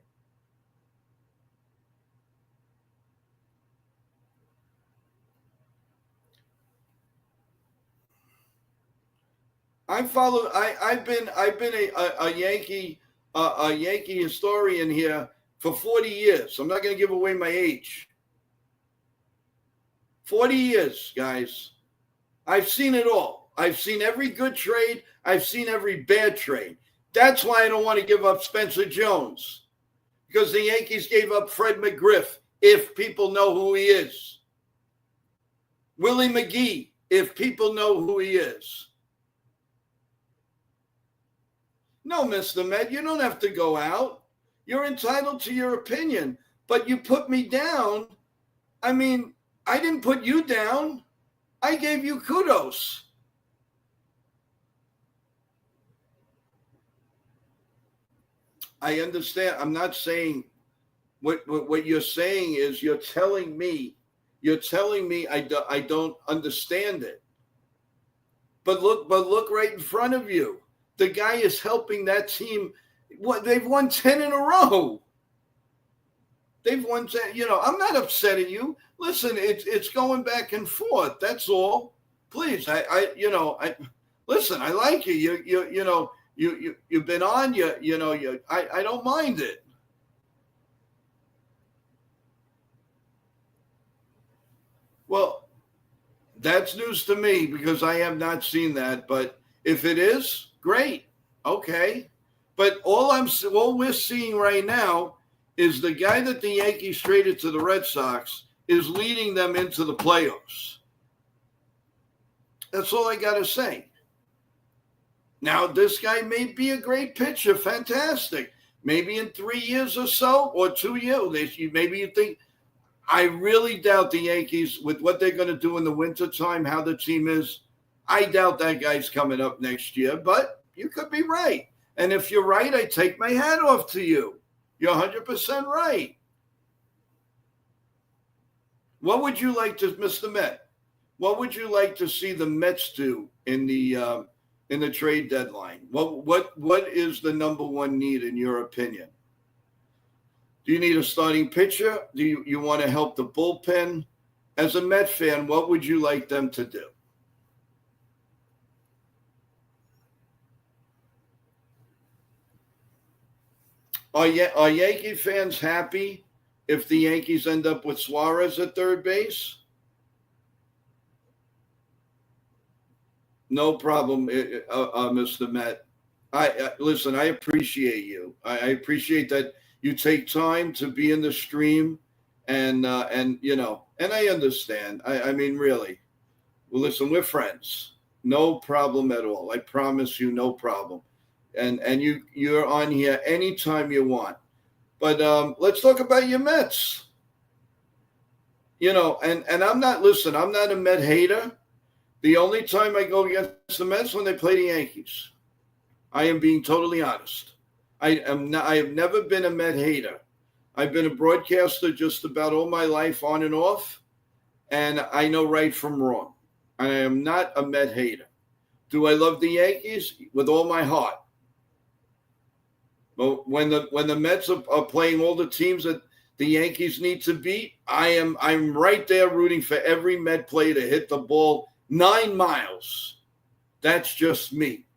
I've been a Yankee historian here for 40 years. I'm not going to give away my age. 40 years, guys. I've seen it all. I've seen every good trade. I've seen every bad trade. That's why I don't want to give up Spencer Jones, because the Yankees gave up Fred McGriff, if people know who he is. Willie McGee, if people know who he is. No, Mr. Met, you don't have to go out. You're entitled to your opinion, but you put me down. I mean, I didn't put you down. I gave you kudos. I understand. I'm not saying what you're saying is you're telling me I don't understand it. But look right in front of you. The guy is helping that team. They've won 10 in a row. They've won 10. I'm not upset at you. Listen, it's going back and forth. That's all. Please, listen. I like you. You've been on. I don't mind it. Well, that's news to me because I have not seen that. But if it is, great. Okay. But all we're seeing right now is the guy that the Yankees traded to the Red Sox is leading them into the playoffs. That's all I got to say. Now, this guy may be a great pitcher. Fantastic. Maybe in 3 years or so, or 2 years, maybe you think. I really doubt the Yankees, with what they're going to do in the wintertime, how the team is. I doubt that guy's coming up next year, but you could be right. And if you're right, I take my hat off to you. You're 100% right. What would you like to, Mr. Met? What would you like to see the Mets do in the trade deadline? What is the number one need in your opinion? Do you need a starting pitcher? Do you want to help the bullpen? As a Met fan, what would you like them to do? Are Yankee fans happy if the Yankees end up with Suarez at third base? No problem, Mr. Met. Listen, I appreciate you. I appreciate that you take time to be in the stream, and I understand. I mean, really. Well, listen, we're friends. No problem at all. I promise you, no problem. And you're on here anytime you want. But let's talk about your Mets. And I'm not a Met hater. The only time I go against the Mets when they play the Yankees. I am being totally honest. I have never been a Met hater. I've been a broadcaster just about all my life, on and off, and I know right from wrong. I am not a Met hater. Do I love the Yankees? With all my heart. But when the Mets are playing all the teams that the Yankees need to beat, I'm right there rooting for every Met player to hit the ball 9 miles. That's just me.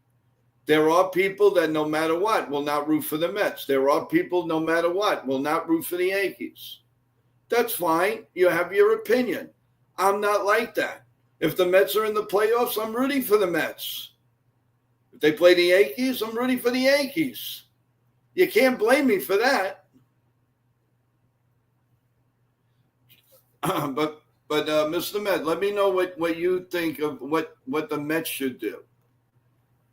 There are people that no matter what will not root for the Mets. There are people no matter what will not root for the Yankees. That's fine. You have your opinion. I'm not like that. If the Mets are in the playoffs, I'm rooting for the Mets. If they play the Yankees, I'm rooting for the Yankees. You can't blame me for that. But Mr. Met, let me know what you think of what the Mets should do.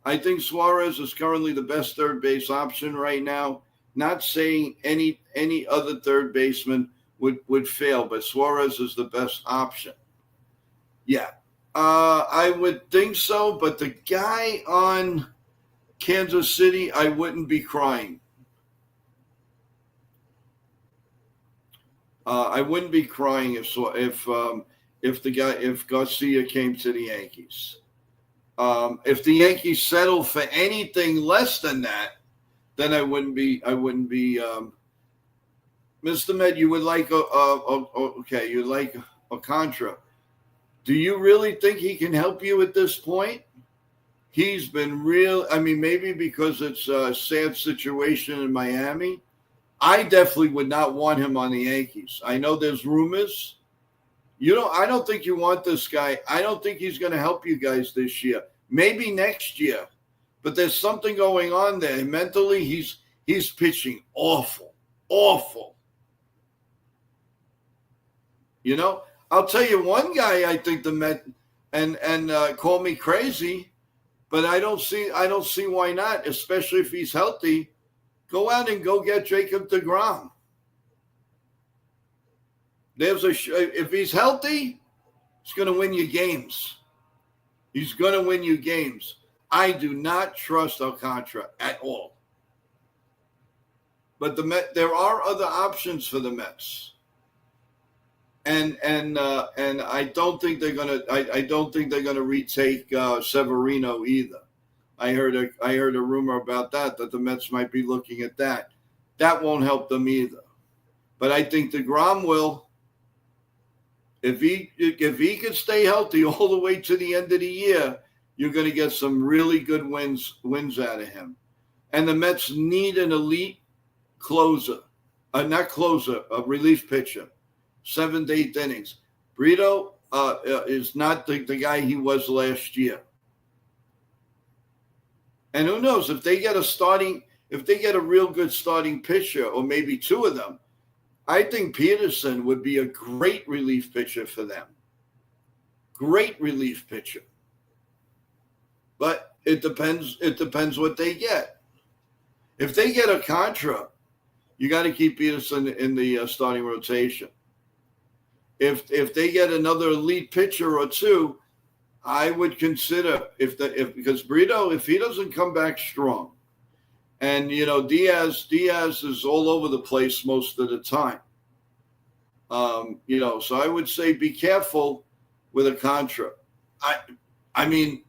I think Suarez is currently the best third base option right now. Not saying any other third baseman would fail, but Suarez is the best option. Yeah, I would think so. But the guy on Kansas City, I wouldn't be crying. I wouldn't be crying if Garcia came to the Yankees. If the Yankees settle for anything less than that, then I wouldn't be. Mr. Med, you would like you like Alcantara. Do you really think he can help you at this point? He's been real. I mean, maybe because it's a sad situation in Miami. I definitely would not want him on the Yankees. I know there's rumors. I don't think you want this guy. I don't think he's going to help you guys this year. Maybe next year. But there's something going on there. Mentally, he's pitching awful. I'll tell you one guy I think the Met and call me crazy, but I don't see why not, especially if he's healthy. Go out and go get Jacob deGrom. If he's healthy, he's going to win you games. He's going to win you games. I do not trust Alcantara at all. But there are other options for the Mets, and I don't think they're going to. I don't think they're going to retake Severino either. I heard a rumor about that the Mets might be looking at that. That won't help them either. But I think deGrom will. If he can stay healthy all the way to the end of the year, you're going to get some really good wins out of him. And the Mets need an elite closer, a relief pitcher, 7 to 8 innings. Brito is not the guy he was last year. And who knows, if they get a real good starting pitcher, or maybe two of them, I think Peterson would be a great relief pitcher for them. Great relief pitcher. But it depends what they get. If they get Alcantara, you got to keep Peterson in the starting rotation. If they get another elite pitcher or two, I would consider because Brito, if he doesn't come back strong, and Diaz is all over the place most of the time. So I would say be careful with Alcantara. I mean,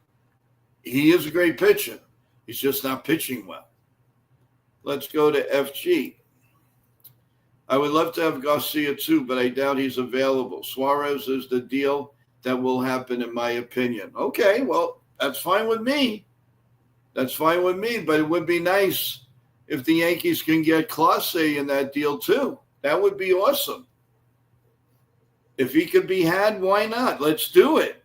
he is a great pitcher. He's just not pitching well. Let's go to FG. I would love to have Garcia too, but I doubt he's available. Suarez is the deal that will happen, in my opinion. Okay, well, that's fine with me. But it would be nice if the Yankees can get Clase in that deal too. That would be awesome. If he could be had, why not? Let's do it.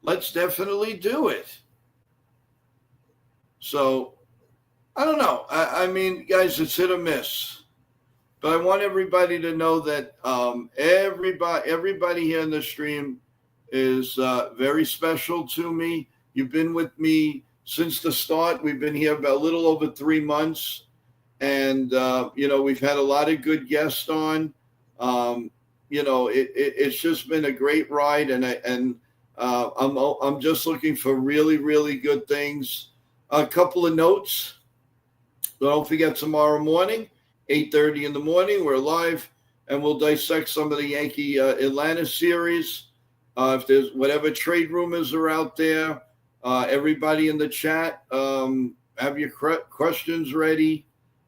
Let's definitely do it. So, I don't know. I mean, guys, it's hit or miss. But I want everybody to know that everybody here in the stream is very special to me. You've been with me since the start. We've been here about a little over 3 months. And, we've had a lot of good guests on. It's just been a great ride. And I'm just looking for really, really good things. A couple of notes. Don't forget tomorrow morning. 8:30 in the morning, we're live, and we'll dissect some of the Yankee Atlanta series. If there's whatever trade rumors are out there, everybody in the chat, have your questions ready.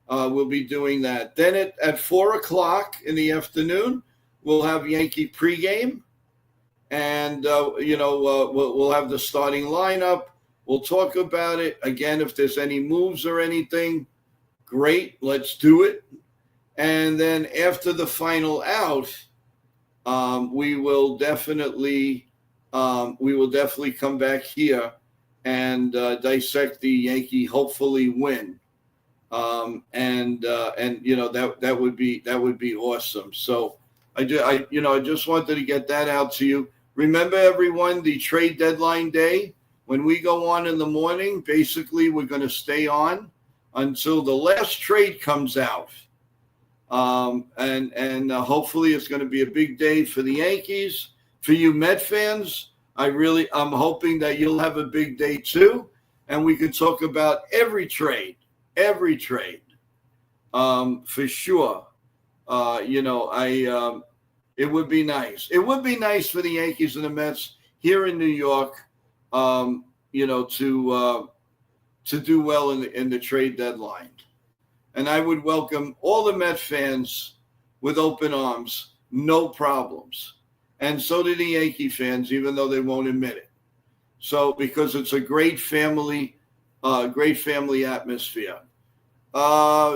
We'll be doing that. Then at 4 o'clock in the afternoon, we'll have Yankee pregame, and we'll have the starting lineup. We'll talk about it again. If there's any moves or anything, great, let's do it. And then after the final out, we will definitely come back here and dissect the Yankee hopefully win. And that would be awesome. So I just wanted to get that out to you. Remember, everyone, the trade deadline day, when we go on in the morning, basically we're going to stay on until the last trade comes out. And hopefully it's going to be a big day for the Yankees. For you Met fans, I'm hoping that you'll have a big day too, and we can talk about every trade, for sure. It would be nice. It would be nice for the Yankees and the Mets here in New York, to do well in the trade deadline. And I would welcome all the Met fans with open arms, no problems. And so do the Yankee fans, even though they won't admit it. So, because it's a great family atmosphere.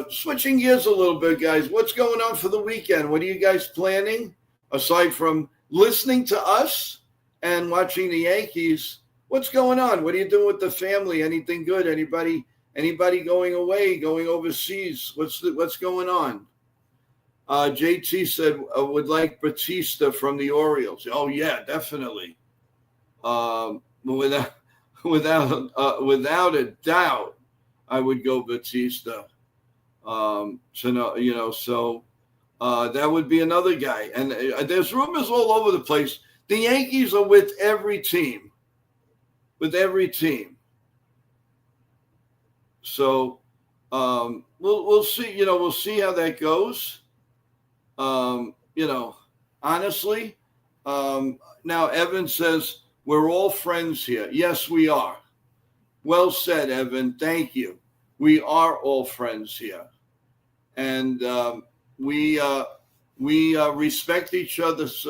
Switching gears a little bit, guys. What's going on for the weekend? What are you guys planning? Aside from listening to us and watching the Yankees, what's going on? What are you doing with the family? Anything good? Anybody going away, going overseas? What's going on? JT said would like Batista from the Orioles. Oh yeah, definitely. Without a doubt, I would go Batista. So that would be another guy. And there's rumors all over the place. The Yankees are with every team. So we'll see. We'll see how that goes. Honestly, now Evan says we're all friends here. Yes, we are. Well said, Evan. Thank you. We are all friends here, and we respect each other's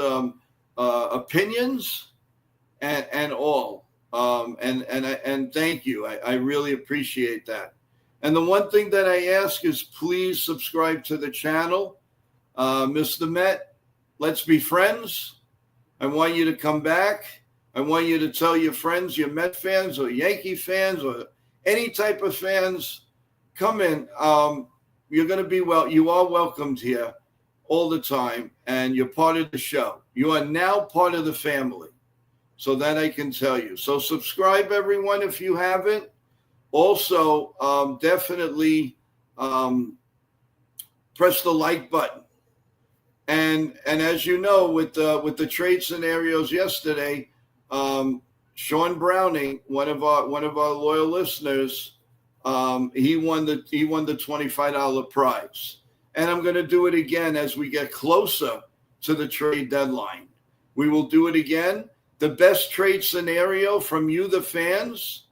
opinions and all. And thank you. I really appreciate that. And the one thing that I ask is please subscribe to the channel. Mr. Met, let's be friends. I want you to come back. I want you to tell your friends, your Met fans or Yankee fans or any type of fans, come in. You're going to be you are welcomed here all the time, and you're part of the show. You are now part of the family. So that I can tell you. So subscribe, everyone, if you haven't. Also, definitely press the like button. And as you know, with the trade scenarios yesterday, Sean Browning, one of our loyal listeners, he won the $25 prize. And I'm going to do it again as we get closer to the trade deadline. We will do it again. The best trade scenario from you, the fans,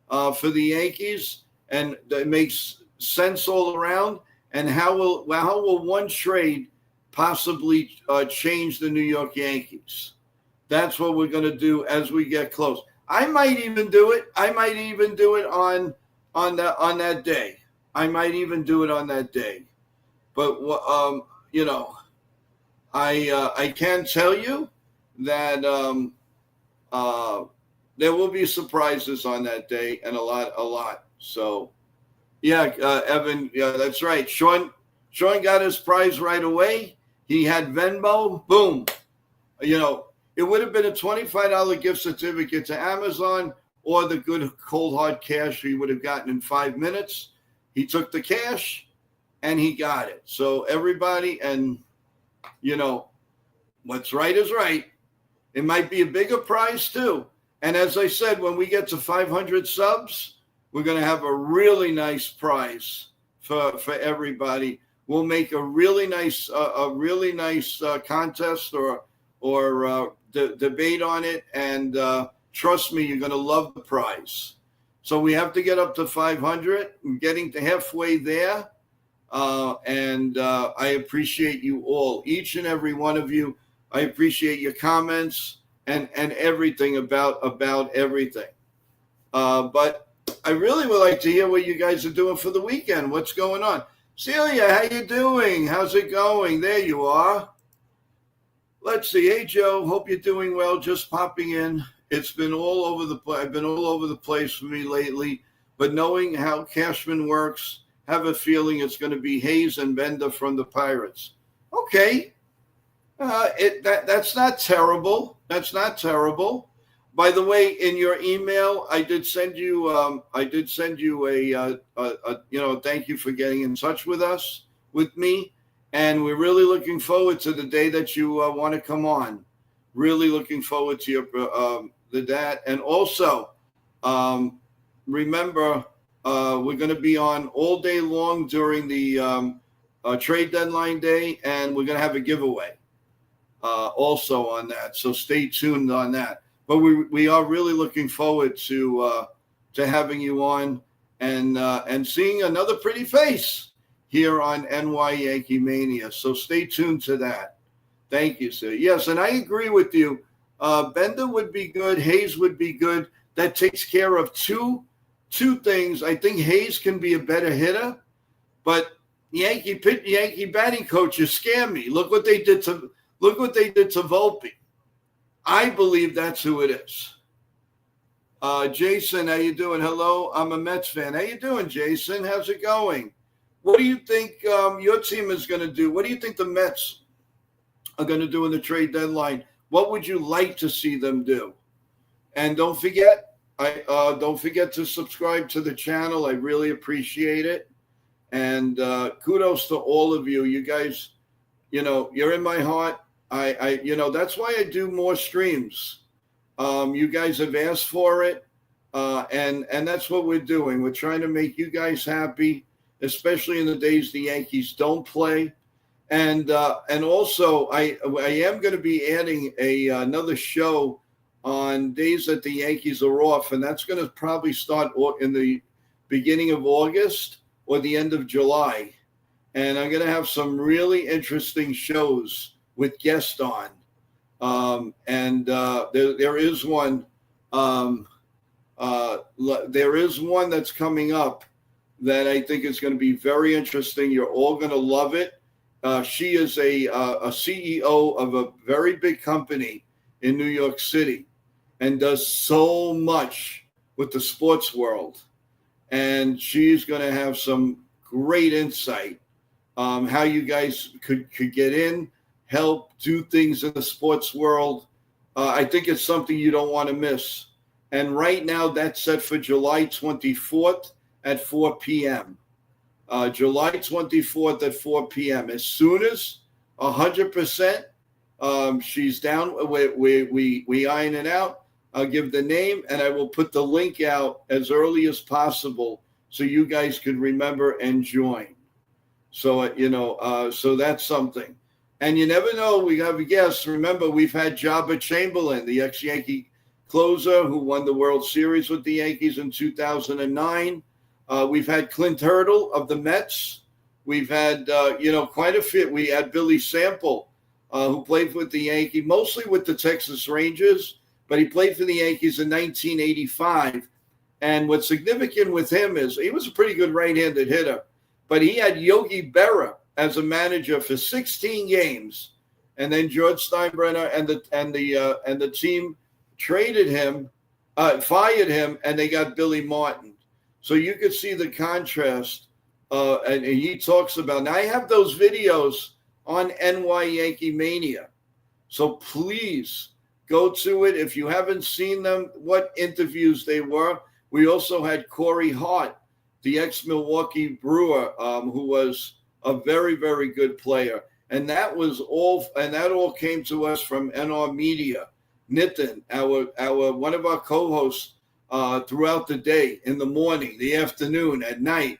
for the Yankees, and it makes sense all around. And how will one trade possibly change the New York Yankees? That's what we're going to do as we get close. I might even do it. On that day. I might even do it on that day. But I can tell you that there will be surprises on that day, and a lot. So, yeah, Evan, yeah, that's right. Sean got his prize right away. He had Venmo, boom. It would have been a $25 gift certificate to Amazon or the good cold hard cash he would have gotten in 5 minutes. He took the cash and he got it. So everybody, and what's right is right. It might be a bigger prize too. And as I said, when we get to 500 subs, we're going to have a really nice prize for everybody. We'll make a really nice contest or debate on it. And trust me, you're going to love the prize. So we have to get up to 500. We're getting to halfway there. And I appreciate you all, each and every one of you. I appreciate your comments and everything about everything. But I really would like to hear what you guys are doing for the weekend. What's going on? Celia, how you doing? How's it going? There you are. Let's see. Hey, Joe. Hope you're doing well. Just popping in. It's been all over the place. I've been all over the place for me lately. But knowing how Cashman works, have a feeling it's going to be Hayes and Bender from the Pirates. Okay. That's not terrible. That's not terrible. By the way, in your email, I did send you a thank you for getting in touch with me, and we're really looking forward to the day that you want to come on. Really looking forward to your that, and also remember we're going to be on all day long during the trade deadline day, and we're going to have a giveaway also on that. So stay tuned on that. But we are really looking forward to having you on and seeing another pretty face here on NY Yankee Mania. So stay tuned to that. Thank you, sir. Yes, and I agree with you. Bender would be good. Hayes would be good. That takes care of two things. I think Hayes can be a better hitter, but Yankee batting coaches scare me. Look what they did to Volpe. I believe that's who it is. Jason, how you doing? Hello, I'm a Mets fan. How you doing, Jason? How's it going? What do you think your team is going to do? What do you think the Mets are going to do in the trade deadline? What would you like to see them do? And don't forget to subscribe to the channel. I really appreciate it. And kudos to all of you. You guys, you're in my heart. I that's why I do more streams. You guys have asked for it, and that's what we're doing. We're trying to make you guys happy, especially in the days the Yankees don't play. And also, I am going to be adding another show on days that the Yankees are off, and that's going to probably start in the beginning of August or the end of July. And I'm going to have some really interesting shows with guests on. There is one. There is one that's coming up that I think is going to be very interesting. You're all going to love it. She is a CEO of a very big company in New York City and does so much with the sports world. And she's going to have some great insight how you guys could get in, help do things in the sports world. I think it's something you don't want to miss. And right now that's set for July 24th at 4 p.m. July 24th at 4 p.m. As soon as 100% she's down, we iron it out. I'll give the name and I will put the link out as early as possible so you guys could remember and join. So, so that's something. And you never know, we have a guest. Remember, we've had Jabba Chamberlain, the ex-Yankee closer who won the World Series with the Yankees in 2009. We've had Clint Hurdle of the Mets. We've had, quite a few. We had Billy Sample, who played with the Yankees, mostly with the Texas Rangers, but he played for the Yankees in 1985. And what's significant with him is he was a pretty good right-handed hitter, but he had Yogi Berra as a manager for 16 games, and then George Steinbrenner and the team traded him, fired him, and they got Billy Martin. So you could see the contrast, and he talks about. Now I have those videos on NY Yankee Mania, so please go to it if you haven't seen them. What interviews they were. We also had Corey Hart, the ex-Milwaukee Brewer, who was a very, very good player. And that all came to us from NR Media. Nitin, our one of our co-hosts throughout the day, in the morning, the afternoon, at night.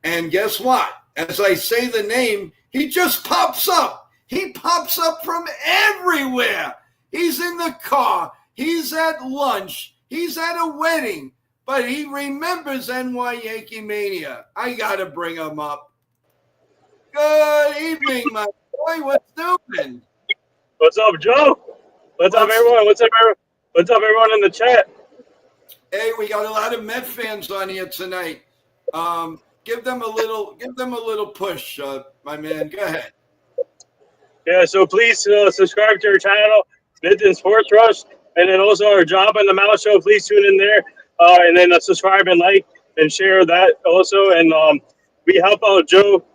And guess what? As I say the name, he just pops up. He pops up from everywhere. He's in the car. He's at lunch. He's at a wedding. But he remembers NY Yankee Mania. I got to bring him up. Good evening, my boy. What's doing? What's up, Joe? What's up, everyone? What's up, everyone in the chat? Hey, we got a lot of Met fans on here tonight. Give them a little push, my man. Go ahead. Yeah, so please subscribe to our channel, Nitin Sports Rush, and then also our Job on the Mouth Show. Please tune in there, and then subscribe and like and share that also. And we help out Joe.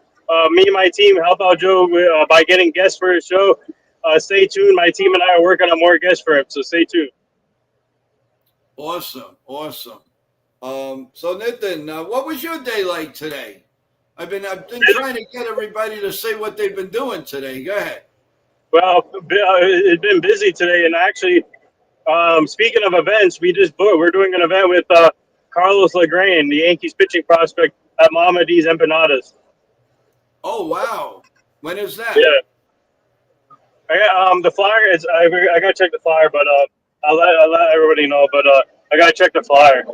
Me and my team help out Joe by getting guests for his show. Stay tuned. My team and I are working on more guests for him, so stay tuned. Awesome. So Nitin, what was your day like today? I've been trying to get everybody to say what they've been doing today. Go ahead. Well, it's been busy today, and actually, speaking of events, we're doing an event with Carlos LeGrand, the Yankees pitching prospect at Mama D's Empanadas. Oh wow! When is that? Yeah, the flyer is. I gotta check the flyer, but I'll let everybody know. But I gotta check the flyer.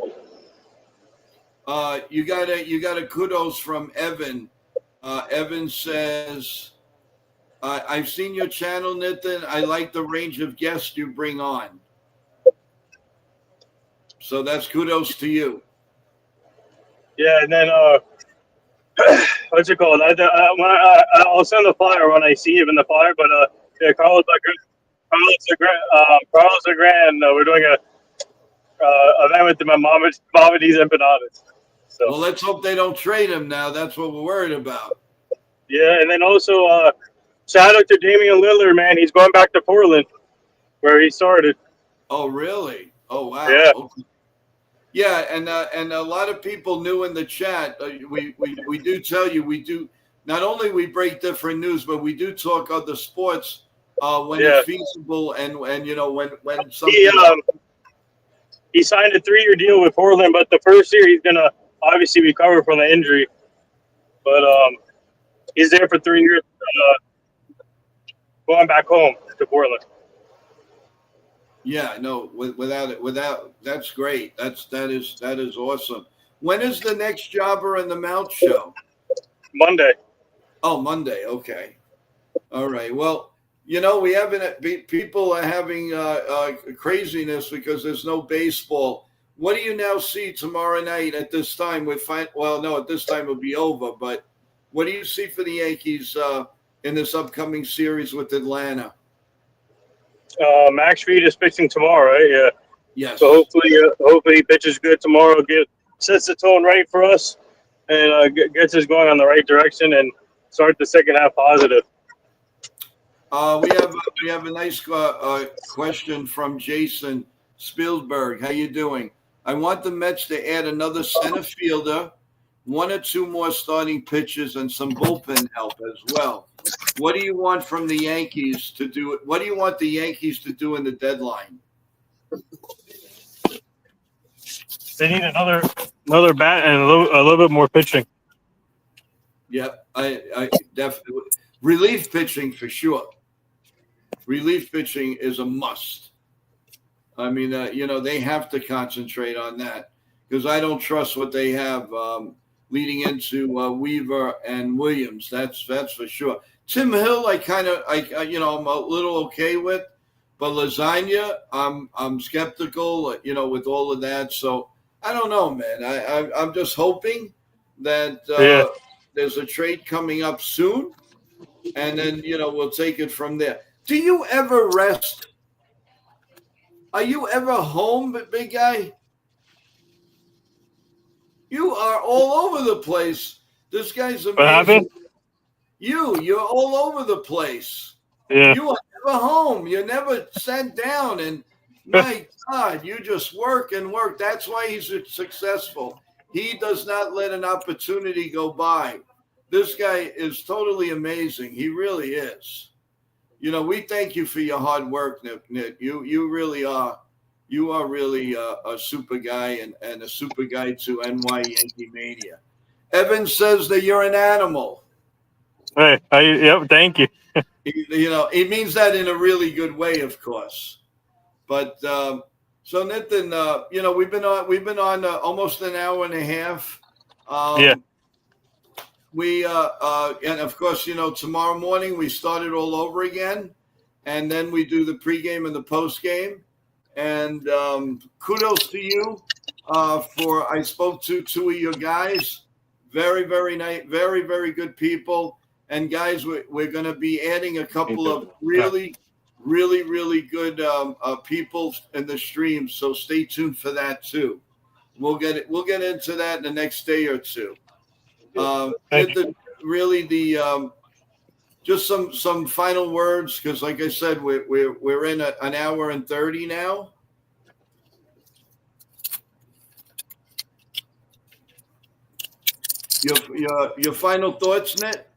You got a kudos from Evan. Evan says, "I've seen your channel, Nitin. I like the range of guests you bring on." So that's kudos to you. Yeah, and then what's it called? I'll send the flyer when I see him in the flyer. But yeah, Carlos LeGrand. We're doing a event with my Mama D's Empanadas. So. Well, let's hope they don't trade him now. That's what we're worried about. Yeah, and then also shout out to Damian Lillard, man. He's going back to Portland, where he started. Oh, really? Oh, wow. Yeah. Okay. Yeah, and a lot of people new in the chat. We do tell you we do not only we break different news, but we do talk other sports when it's feasible and when something. He signed a 3-year deal with Portland, but the first year he's gonna obviously recover from the injury. But he's there for 3 years, going back home to Portland. Yeah, no, without that's great. That is awesome. When is the next Jobber and the Mount show? Monday. Oh, Monday. Okay. All right. Well, we haven't. People are having craziness because there's no baseball. What do you now see tomorrow night at this time? Well, no, at this time it'll be over. But what do you see for the Yankees in this upcoming series with Atlanta? Max Fried is pitching tomorrow, right? Yeah. Yes. So hopefully he pitches good tomorrow. Sets the tone right for us, and gets us going on the right direction, and start the second half positive. We have a nice question from Jason Spielberg. How you doing? I want the Mets to add another center fielder, 1 or 2 more starting pitchers, and some bullpen help as well. What do you want from the Yankees to do? What do you want the Yankees to do in the deadline? They need another bat and a little bit more pitching. Yep, I definitely relief pitching for sure. Relief pitching is a must. I mean, they have to concentrate on that because I don't trust what they have leading into Weaver and Williams. That's for sure. Tim Hill, I'm a little okay with, but Lasagna, I'm skeptical, with all of that. So I don't know, man. I'm just hoping that there's a trade coming up soon, and then we'll take it from there. Do you ever rest? Are you ever home, big guy? You are all over the place. This guy's amazing. What happened? You're all over the place. Yeah. You are never home. You never sat down. And my God, you just work and work. That's why he's successful. He does not let an opportunity go by. This guy is totally amazing. He really is. We thank you for your hard work, Nick. You really are. You are really a super guy and a super guy to NY Yankee Mania. Evan says that you're an animal. Hey, thank you. He means that in a really good way, of course. But so Nitin, we've been on almost an hour and a half. We and of course, tomorrow morning we start it all over again, and then we do the pregame and the postgame. And kudos to you. I spoke to two of your guys. Very, very nice, very, very good people. And guys, we're going to be adding a couple of really, really, really good people in the stream. So stay tuned for that too. We'll get into that in the next day or two. Really, just some final words, because like I said, we're in an hour and 30 now. Your final thoughts, Nit?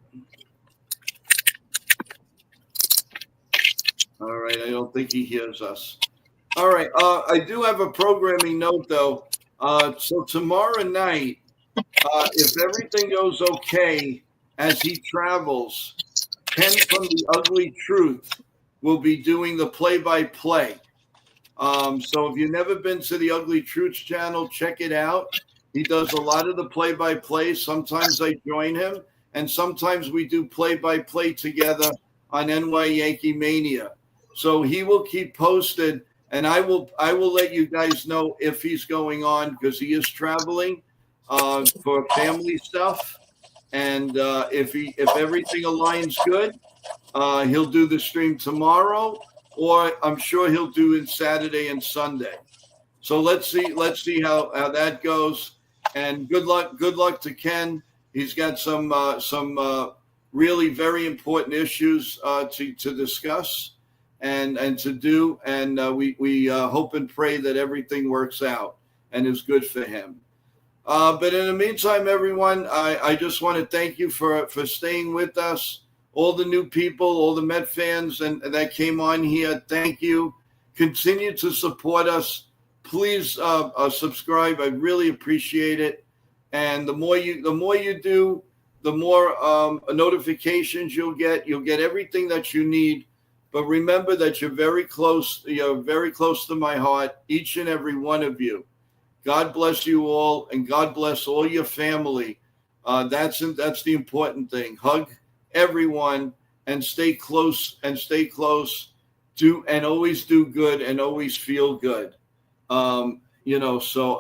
All right, I don't think he hears us. All right, I do have a programming note though. So tomorrow night, if everything goes okay as he travels, Ken from The Ugly Truth will be doing the play-by-play. So if you've never been to The Ugly Truth channel, check it out. He does a lot of the play-by-play. Sometimes I join him, and sometimes we do play-by-play together on NY Yankee Mania. So he will keep posted, and I will let you guys know if he's going on, because he is traveling for family stuff. And if everything aligns good, he'll do the stream tomorrow, or I'm sure he'll do it Saturday and Sunday. So let's see how that goes. And good luck to Ken. He's got some really very important issues to discuss and to do. And we hope and pray that everything works out and is good for him. But in the meantime, everyone, I just want to thank you for staying with us. All the new people, all the Met fans and that came on here, thank you. Continue to support us. Please subscribe. I really appreciate it. And the more you do, the more notifications you'll get. You'll get everything that you need. But remember that you're very close. You're very close to my heart, each and every one of you. God bless you all, and God bless all your family. That's the important thing. Hug everyone and stay close. Do and always do good and always feel good. So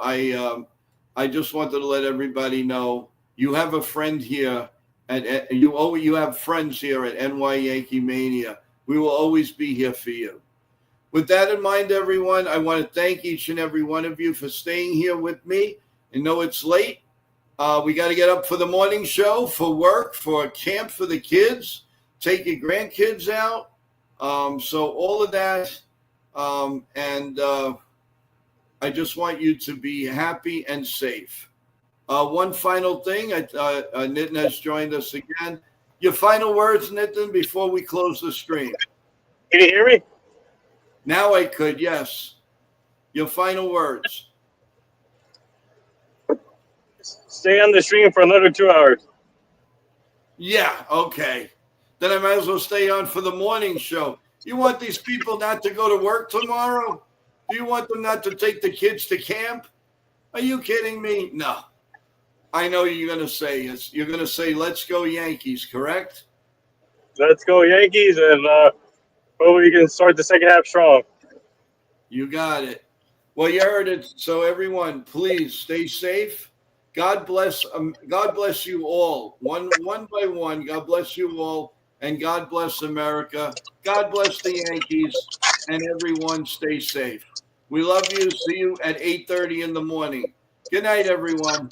I just wanted to let everybody know you have a friend here, and you have friends here at NY Yankee Mania. We will always be here for you. With that in mind, everyone, I want to thank each and every one of you for staying here with me. I know it's late. We got to get up for the morning show, for work, for a camp for the kids, take your grandkids out. So all of that. I just want you to be happy and safe. One final thing, Nitin has joined us again. Your final words, Nitin, before we close the stream. Can you hear me? Now I could, yes. Your final words. Stay on the stream for another 2 hours. Yeah, okay. Then I might as well stay on for the morning show. You want these people not to go to work tomorrow? Do you want them not to take the kids to camp? Are you kidding me? No. I know you're going to say, let's go Yankees, correct? Let's go Yankees, and hopefully we can start the second half strong. You got it. Well, you heard it. So everyone, please stay safe. God bless you all. One by one. God bless you all. And God bless America. God bless the Yankees. And everyone stay safe. We love you. See you at 8:30 in the morning. Good night, everyone.